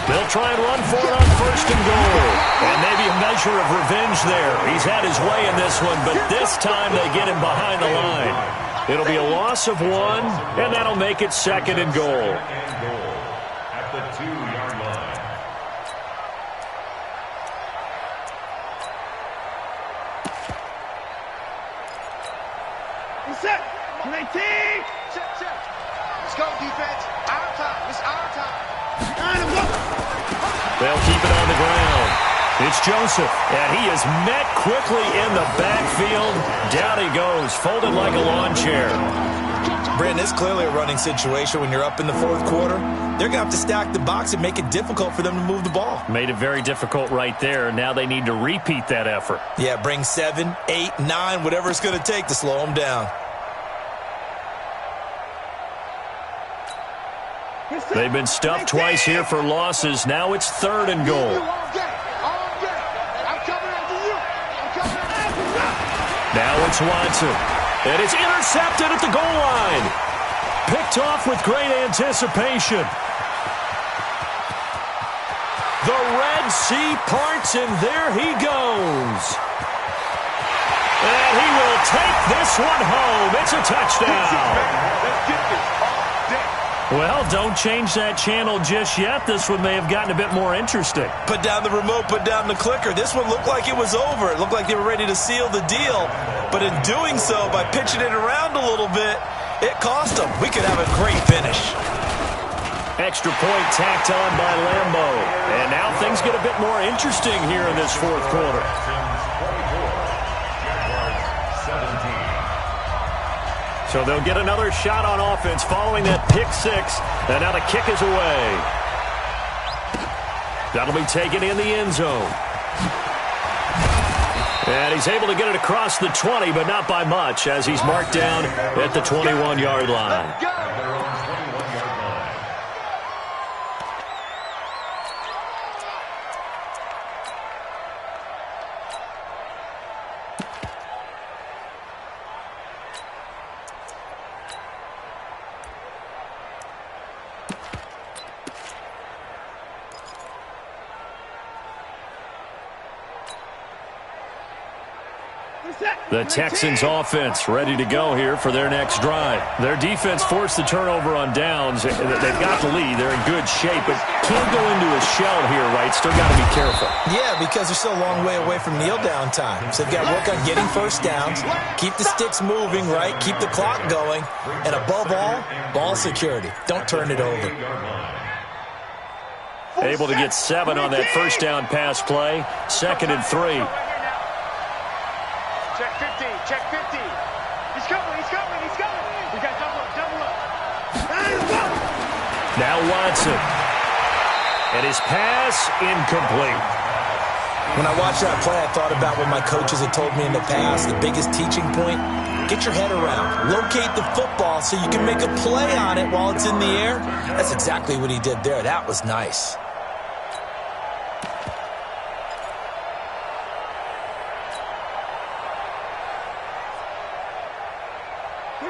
They'll try and run for it on 1st and goal. And maybe a measure of revenge there. He's had his way in this one, but this time they get him behind the line. It'll be a loss of 1, and that'll make it 2nd and goal. At the 2-yard line. Set. 19. Set. Let's go, defense. Our time. It's our time. They'll keep it on the ground. It's Joseph, and he is met quickly in the backfield. Down he goes, folded like a lawn chair. Brandon, it's clearly a running situation when you're up in the fourth quarter. They're going to have to stack the box and make it difficult for them to move the ball. Made it very difficult right there. Now they need to repeat that effort. Yeah, bring 7, 8, 9, whatever it's going to take to slow them down. They've been stuffed twice here for losses. Now it's 3rd and goal. Now it's Watson. And it's intercepted at the goal line. Picked off with great anticipation. The Red Sea parts, and there he goes. And he will take this one home. It's a touchdown. Well, don't change that channel just yet. This one may have gotten a bit more interesting. Put down the remote, put down the clicker. This one looked like it was over. It looked like they were ready to seal the deal. But in doing so, by pitching it around a little bit, it cost them. We could have a great finish. Extra point tacked on by Lambo. And now things get a bit more interesting here in this fourth quarter. So they'll get another shot on offense following that pick six. And now the kick is away. That'll be taken in the end zone. And he's able to get it across the 20, but not by much, as he's marked down at the 21-yard line. The Texans offense ready to go here for their next drive. Their defense forced the turnover on downs. They've got the lead. They're in good shape, but can't go into a shell here, right? Still got to be careful. Yeah, because they're still a long way away from kneel down time. So they've got to work on getting first downs, keep the sticks moving, right? Keep the clock going. And above all, ball security. Don't turn it over. Able to get 7 on that first down pass play. 2nd and 3. Check 50, check 50. He's coming, he's coming, he's coming. We got double up, double up. Now Watson. And his pass incomplete. When I watched that play, I thought about what my coaches had told me in the past. The biggest teaching point, get your head around. Locate the football so you can make a play on it while it's in the air. That's exactly what he did there. That was nice.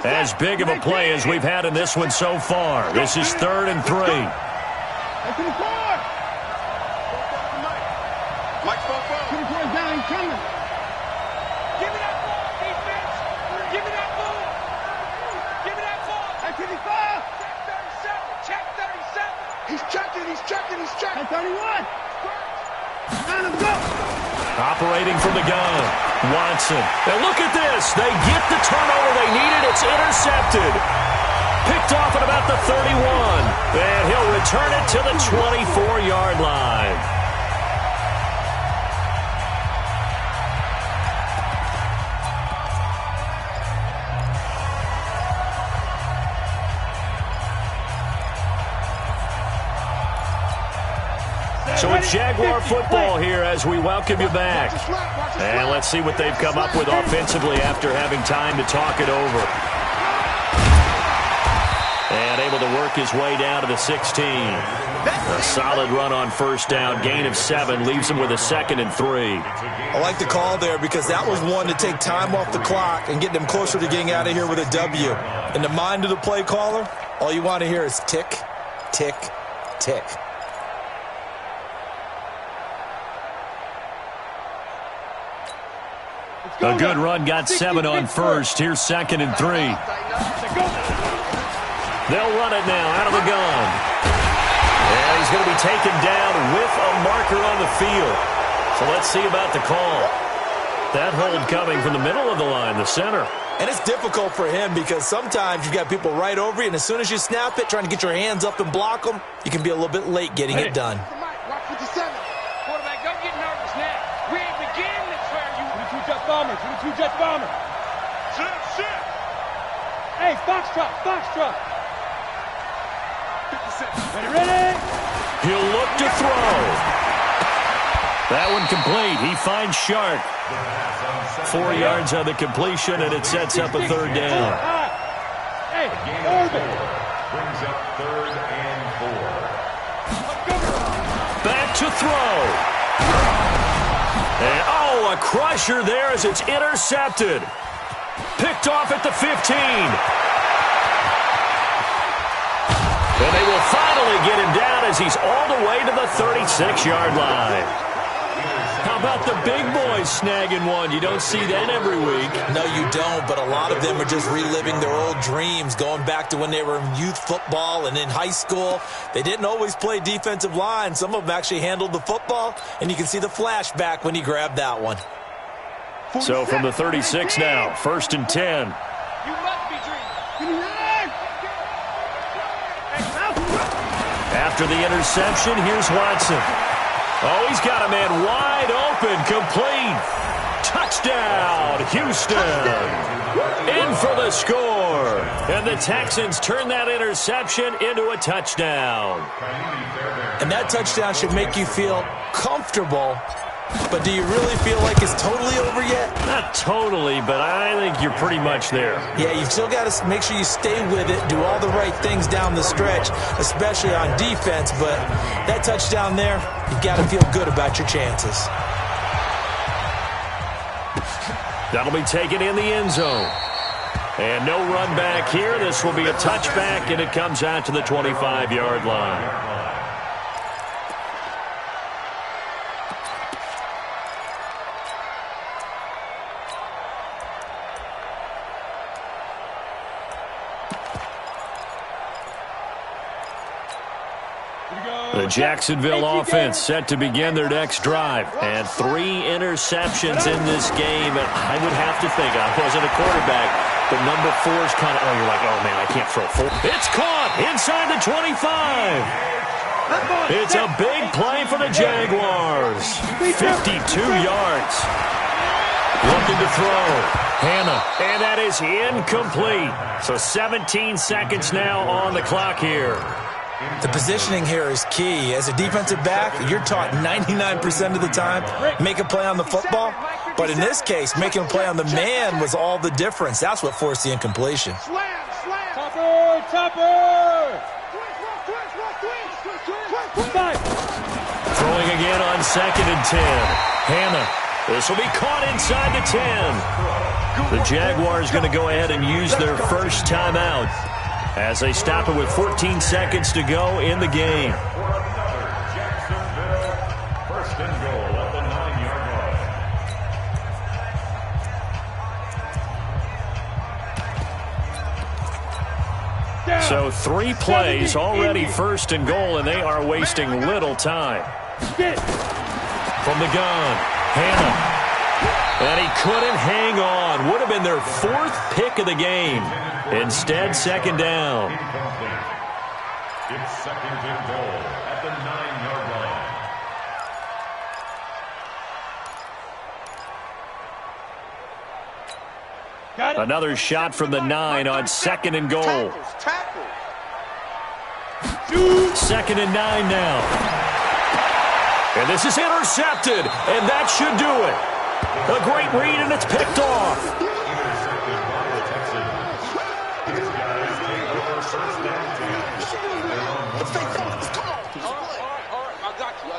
As big of a play as we've had in this one so far. This is 3rd and 3. Mike's both up. Down, coming. Give me that ball, defense. Give me that ball. Give me that ball. At 25. Check 37. He's checking, he's checking, he's checking. At 31. Let him go. Operating from the gun. Watson. And look at this. They get the turnover they needed. It's intercepted. Picked off at about the 31. And he'll return it to the 24-yard line. So it's Jaguar football here as we welcome you back. And let's see what they've come up with offensively after having time to talk it over. And able to work his way down to the 16. A solid run on first down. Gain of 7 leaves him with a 2nd and 3. I like the call there because that was one to take time off the clock and get them closer to getting out of here with a W. In the mind of the play caller, all you want to hear is tick, tick, tick. A good run, got 7 on first. Here's 2nd and 3. They'll run it now out of the gun. And he's going to be taken down with a marker on the field. So let's see about the call. That hold coming from the middle of the line, the center. And it's difficult for him because sometimes you've got people right over you, and as soon as you snap it, trying to get your hands up and block them, you can be a little bit late getting it done. Watch 57. Quarterback, don't get nervous now. We ain't beginning to swear you. 22 Jet Bombers, 22 Jet Bombers. Sit. Hey, Foxtrot, Foxtrot. 57. Ready? He'll look to throw. That one complete. He finds Shark. 4 yards on the completion, and it sets up a 3rd down. Hey, Orban. Brings up 3rd and 4. Back to throw. And, oh, a crusher there as it's intercepted. Picked off at the 15. And they will finally get him down as he's all the way to the 36-yard line. How about the big boys snagging one? You don't see that every week. No, you don't, but a lot of them are just reliving their old dreams, going back to when they were in youth football and in high school. They didn't always play defensive line. Some of them actually handled the football, and you can see the flashback when he grabbed that one. So from the 36 now, 1st and 10. You must be dreaming. After the interception, here's Watson. Oh, he's got a man wide open, complete. Touchdown, Houston. In for the score. score. And the Texans turn that interception into a touchdown. And that touchdown should make you feel comfortable. But do you really feel like it's totally over yet? Not totally, but I think you're pretty much there. Yeah, you've still got to make sure you stay with it, do all the right things down the stretch, especially on defense. But that touchdown there, you've got to feel good about your chances. That'll be taken in the end zone. And no run back here. This will be a touchback, and it comes out to the 25-yard line. The Jacksonville offense set to begin their next drive. And 3 interceptions in this game. And I would have to think, I wasn't a quarterback, but number 4 is kind of, you're like, oh, man, I can't throw 4. It's caught inside the 25. It's a big play for the Jaguars. 52 yards. Looking to throw. Hannah. And that is incomplete. So 17 seconds now on the clock here. The positioning here is key. As a defensive back, you're taught 99% of the time, make a play on the football. But in this case, making a play on the man was all the difference. That's what forced the incompletion. Throwing again on 2nd and 10. Hannah. This will be caught inside the 10. The Jaguars going to go ahead and use their first timeout as they stop it with 14 seconds to go in the game. First and goal at the 9-yard line. So 3 plays already first and goal, and they are wasting little time. From the gun, Hannah. And he couldn't hang on. Would have been their 4th pick of the game. Instead, 2nd down. Incomplete. It's 2nd and goal at the 9-yard line. Another shot from the 9 on 2nd and goal. 2nd and 9 now. And this is intercepted, and that should do it. A great read, and it's picked off. Intercepted by the Texans. These guys take over first and 10. They're on 1 yard. All right, I got you.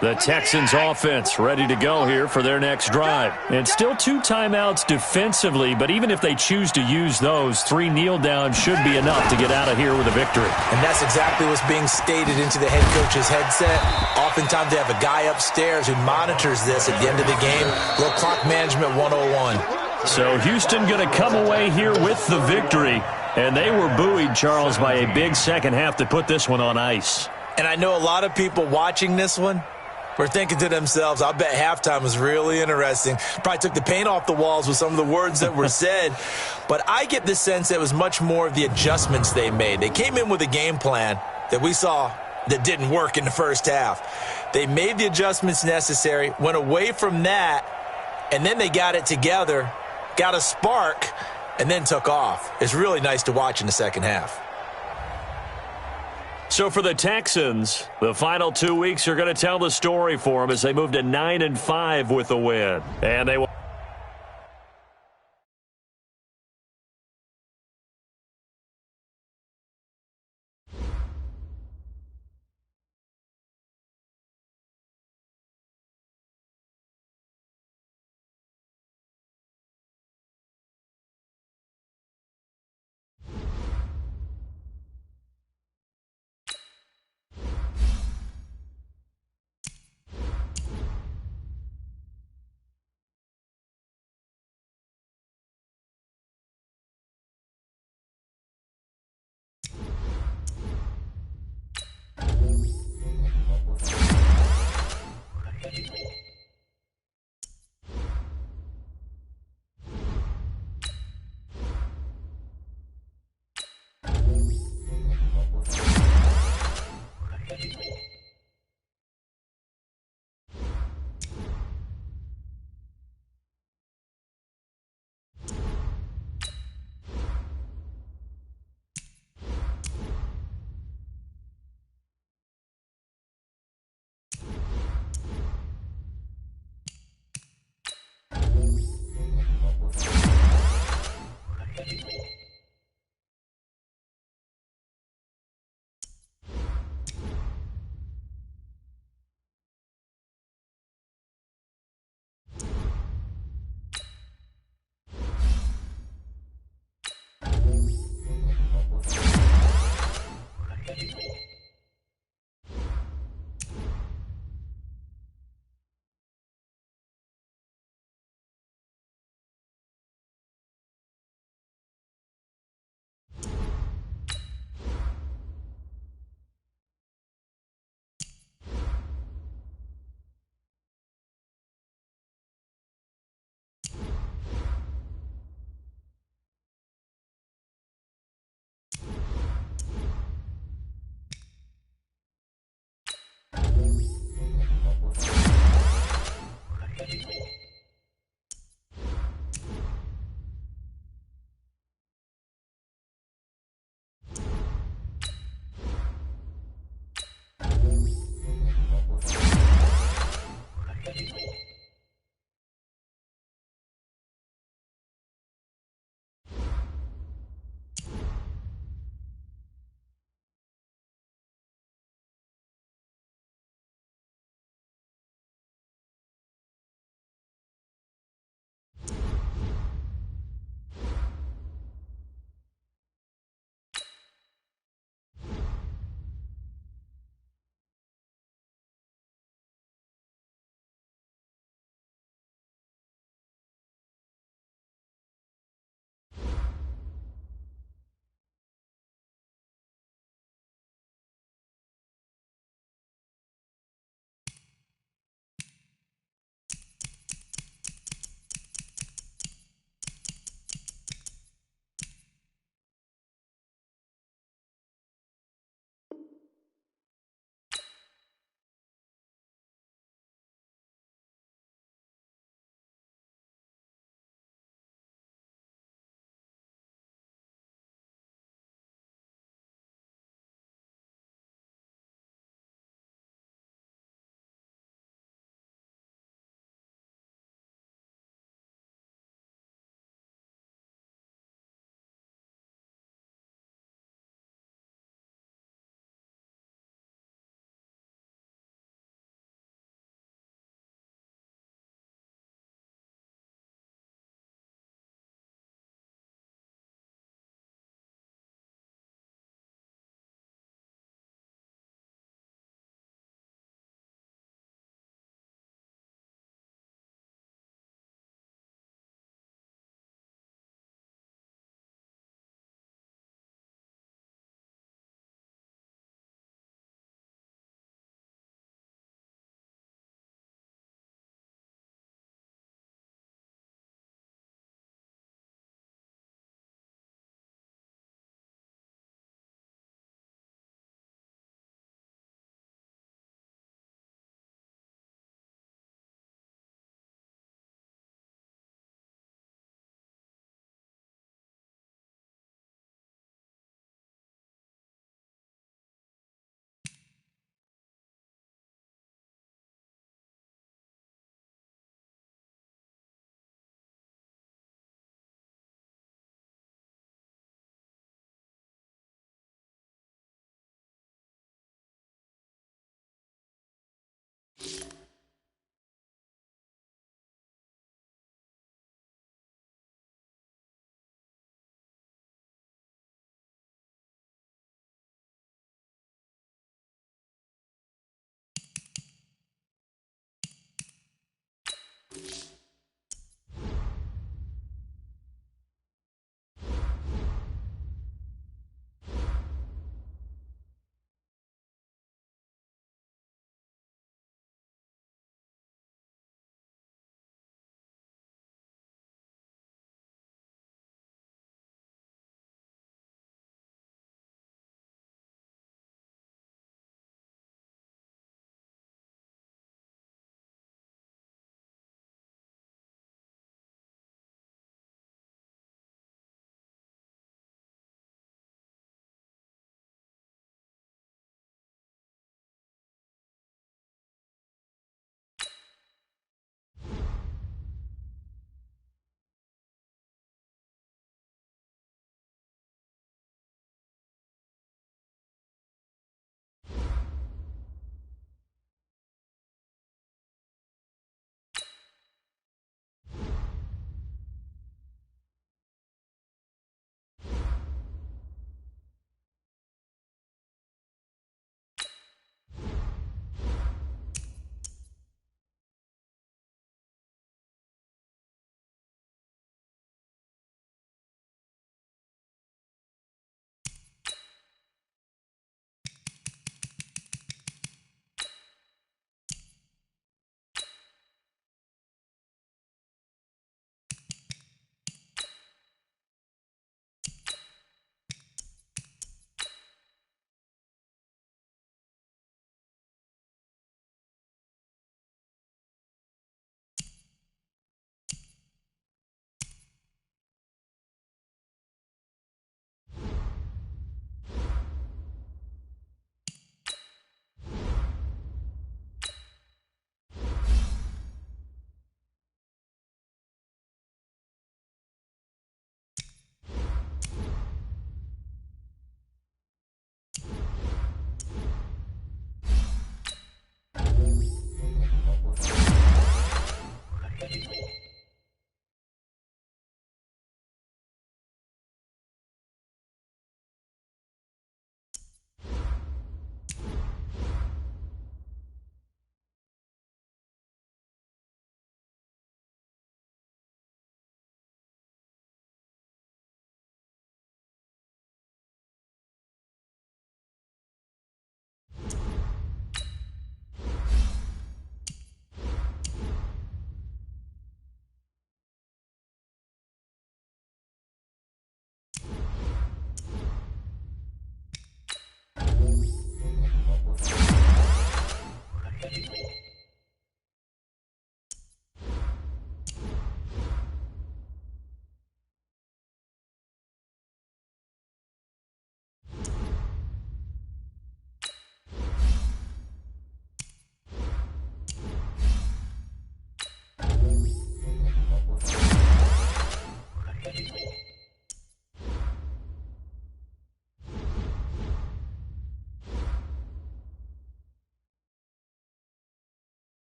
The Texans offense ready to go here for their next drive. And still 2 timeouts defensively, but even if they choose to use those, 3 kneel downs should be enough to get out of here with a victory. And that's exactly what's being stated into the head coach's headset. Oftentimes they have a guy upstairs who monitors this at the end of the game. Little clock management 101. So Houston going to come away here with the victory. And they were buoyed, Charles, by a big second half to put this one on ice. And I know a lot of people watching this one were thinking to themselves, I bet halftime was really interesting. Probably took the paint off the walls with some of the words that were said. But I get the sense that it was much more of the adjustments they made. They came in with a game plan that we saw that didn't work in the first half. They made the adjustments necessary, went away from that, and then they got it together, got a spark, and then took off. It's really nice to watch in the second half. So for the Texans, the final 2 weeks are going to tell the story for them as they move to 9-5 with the win. And they will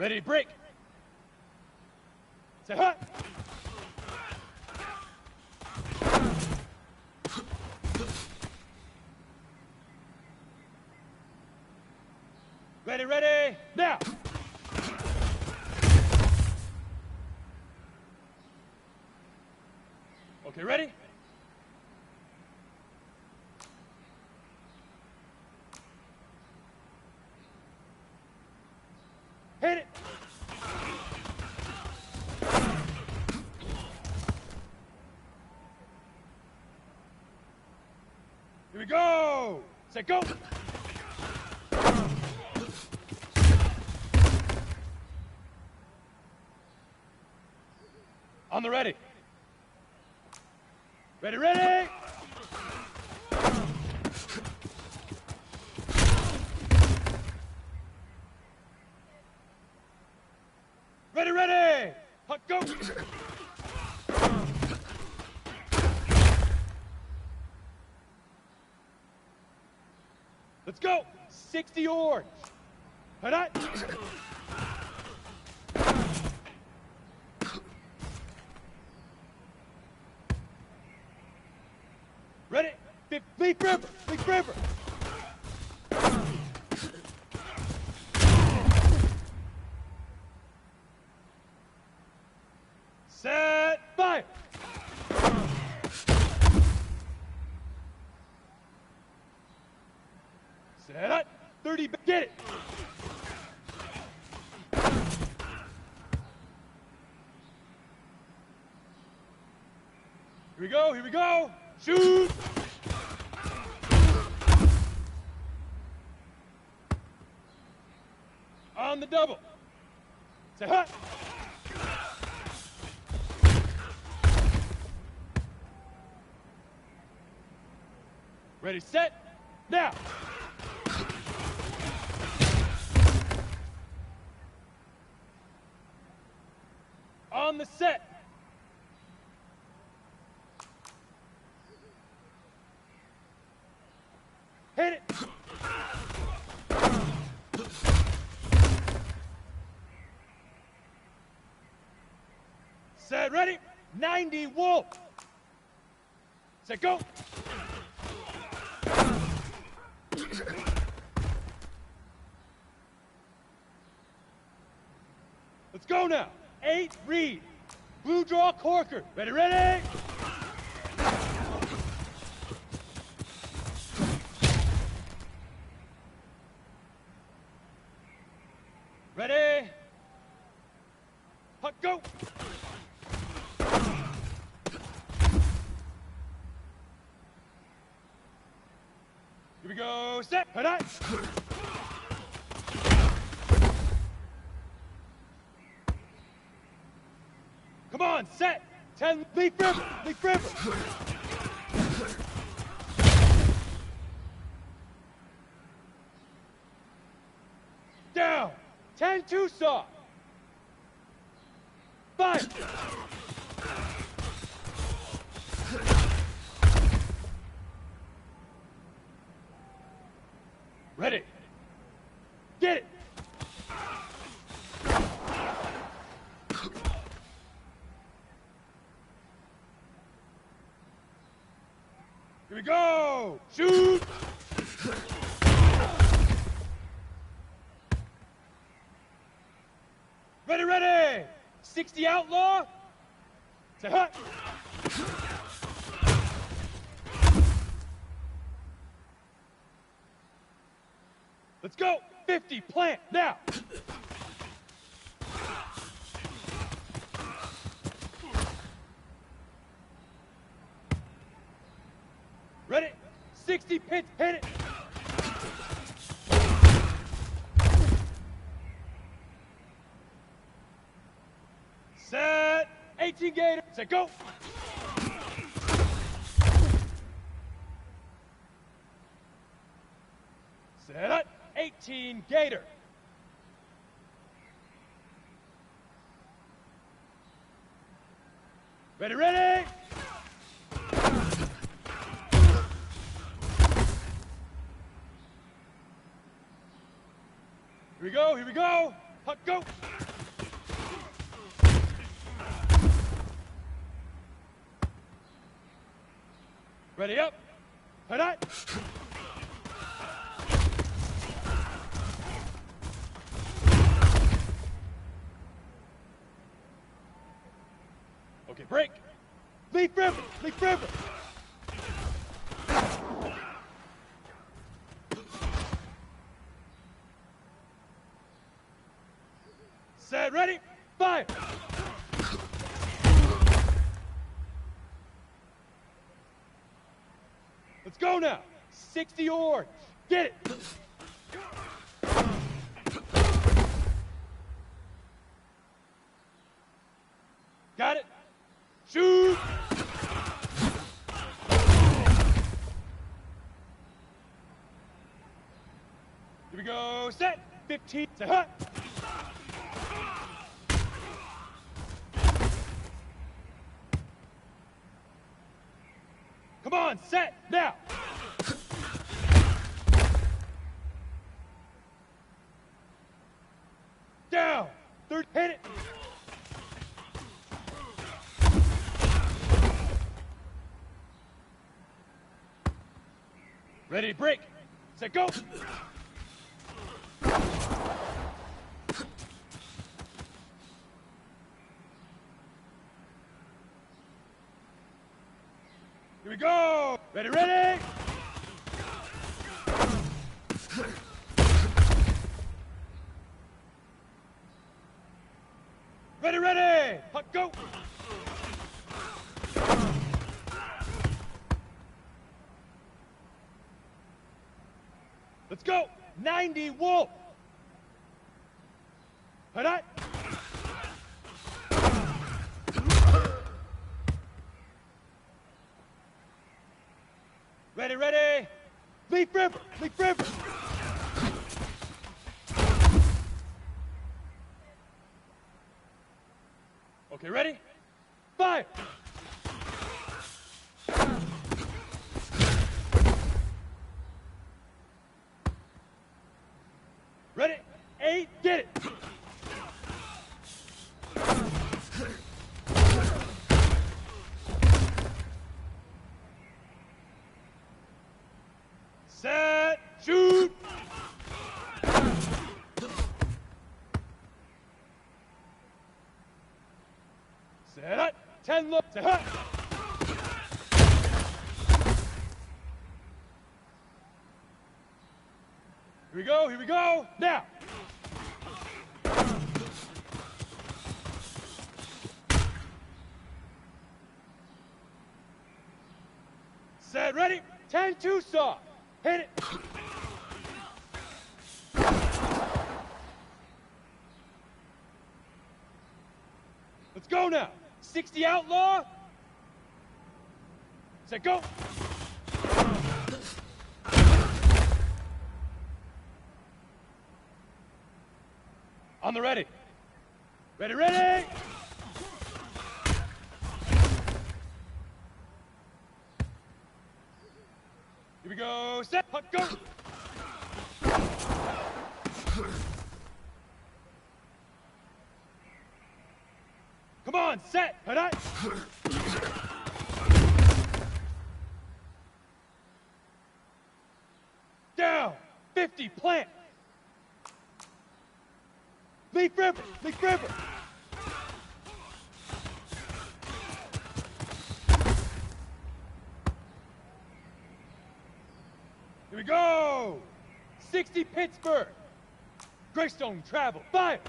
Ready to break. Say hut. Ready, ready, now. Okay, ready? Hit it. Here we go. Say go. On the ready. Ready, ready. Ready, ready. Hut, go. Let's go. 60 orange. Hut, hut. Ready? Leaf river. Leaf river. Set, fire. Set up. 30, get it. Here we go, here we go. Shoot. On the double. Say hut. Ready, set, now. On the set. Hit it. Set, ready, 90 wolf. Set, go. Let's go now. 8, read. Blue draw, corker. Ready, ready. Ready. Hut, go. Here we go. Set. Hut, hut. Come on, set. 10, leaf river, leaf river. Down. 10, too soft. 5. Ready. Get it. Here we go! Shoot! Ready, ready! 60 outlaw! Say hut! Let's go! 50, plant, now! Ready? 60 pins, hit it! Set! 18 gator, set, go! Set up, 18 gator. Ready, ready! Here we go, here we go. Hut, go. Ready up. Head on. Okay, break. Leaf river. Leaf river. Set, ready, fire. Let's go now. 60 orange. Get it. Got it. Shoot. Here we go. Set. 15. Set. Hut. Come on, set, now! Down! Third, hit it! Ready, break! Set, go! Here we go! Ready, ready! Ready, ready! Puck, go! Let's go! 90 wolf! Head on! Ready, ready! Leaf river! Leaf river! Okay, ready? Fire! Ready? 8, get it! Set, shoot! Set up, 10 look, set up! Here we go, now! Set, ready, 10-2 saw, hit it! Let's go now, 60 outlaw, set, go! On the ready. Ready, ready! Here we go, set, puck, go! Come on, set, head on! Down, 50, plant! Leaf river! Leaf river! Here we go! 60 Pittsburgh! Greystone travel, fire!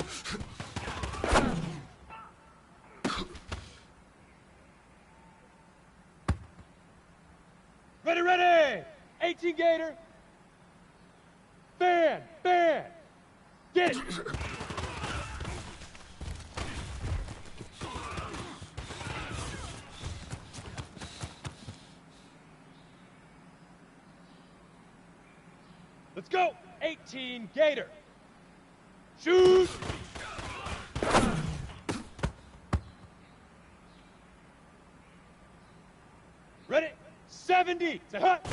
Ready, ready! 18 Gator! Fan! Fan! Get it! Let's go! 18 Gator! Shoot! Ready? 70! Say hut!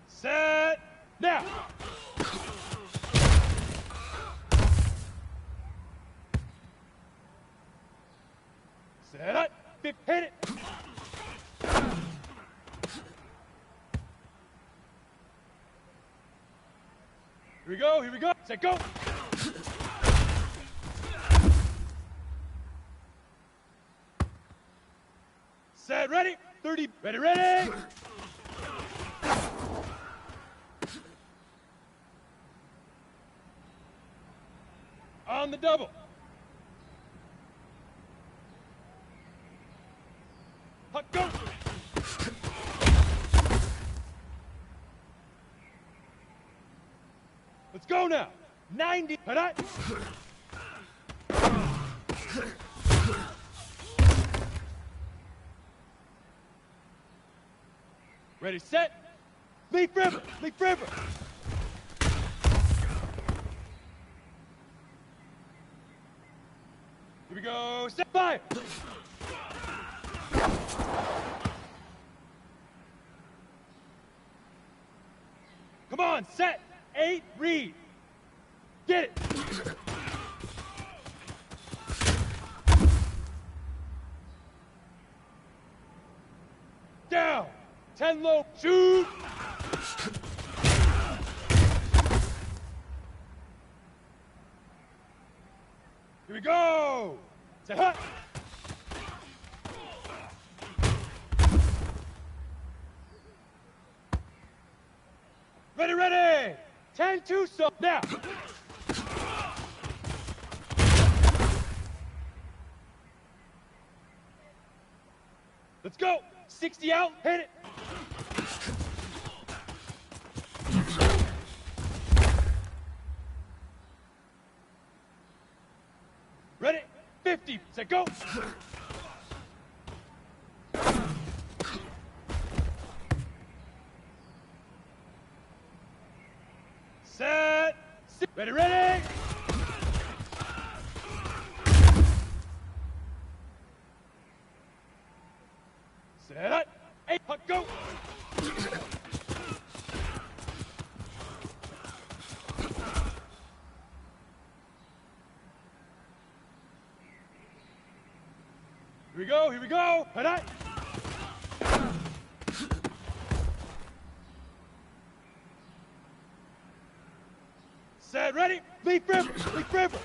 Set! Now! Set up. Hit it. Here we go. Here we go. Set go. Set ready. 30. Ready, ready. On the double. Puck, go. Let's go now. 90. Hit it. Ready, set. Leaf river. Leaf river. Here we go. Set fire. Come on, set. 8, read. Get it. Down. 10 low. Shoot. Here we go. Set hut. Ready, ready. 10-2, so now. Let's go. 60 out. Hit it. Ready? 50. Set go. Set. Ready, ready. Set up. 8. Puck, go. Here we go, here we go. Hit it. Set, ready. Leaf river, leaf river.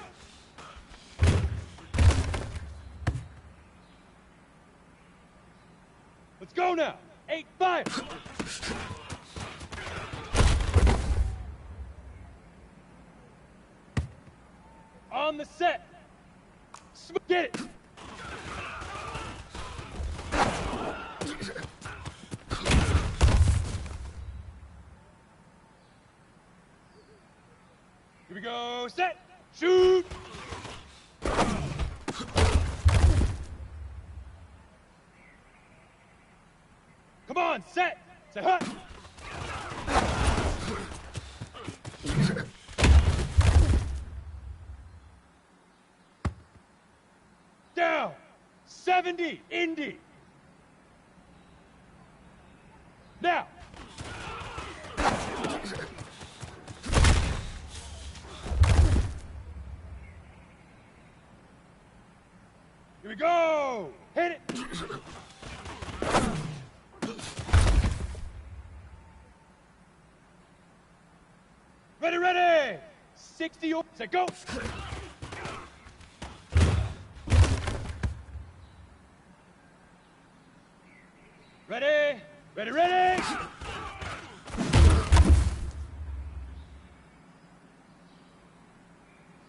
Let's go now. 8-5. On the set. Get it. Here we go. Set. Shoot. Come on, set. Set hut. Down. 70. Indy. Now. Here we go. Hit it. Ready, ready. 60. Set go. Ready. Ready, ready.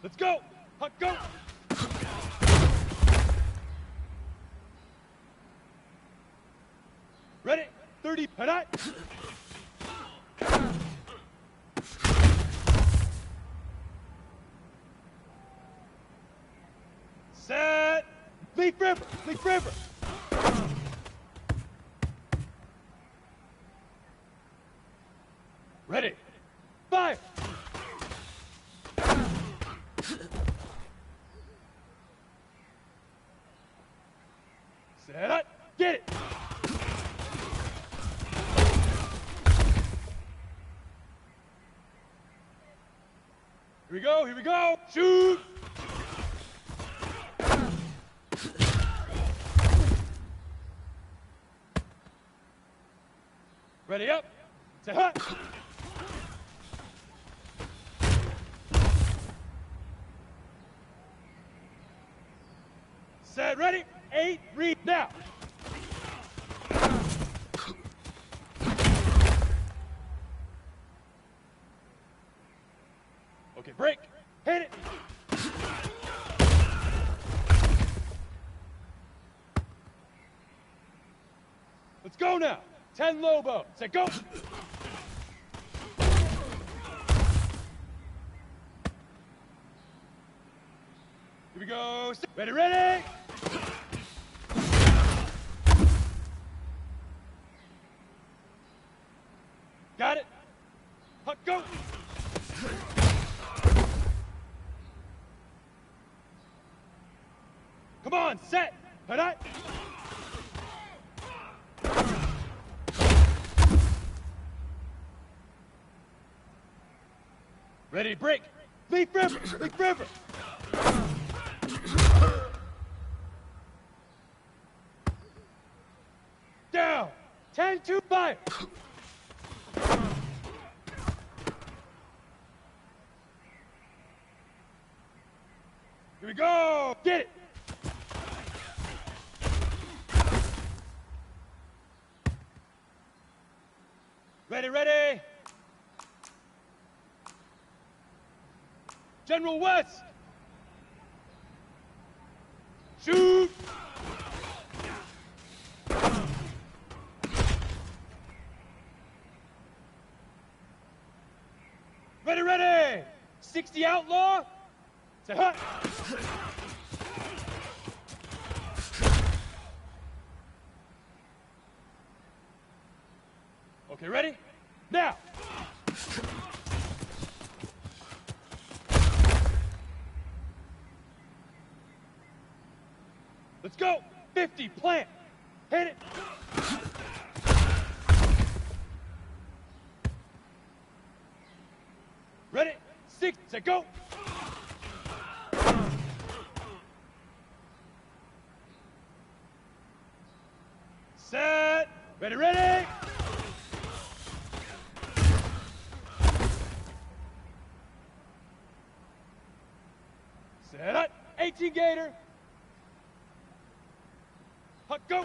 Let's go. Puck, go. Ready. 30. Hit it. Set. Leaf river. Leaf river. Ready. Fire. Set up. Get it. Here we go. Here we go. Shoot. Ready up. Say hut. Set, ready. 8, read now. Okay, break. Hit it. Let's go now. 10 Lobo. Say go. Here we go. Ready, ready. Got it. Huck, go. Come on, set. Hut. Ready, break. Leaf river, leaf river. Down. 10-2 fire. Here we go. Get it. Ready, ready. General West. Shoot. Ready, ready. 60 outlaw. Say hut. Okay, ready? Now. Let's go. 50, plant. Hit it. Ready? 6, say go. Set. Ready, ready. Set up. 18 Gator. Huck, go.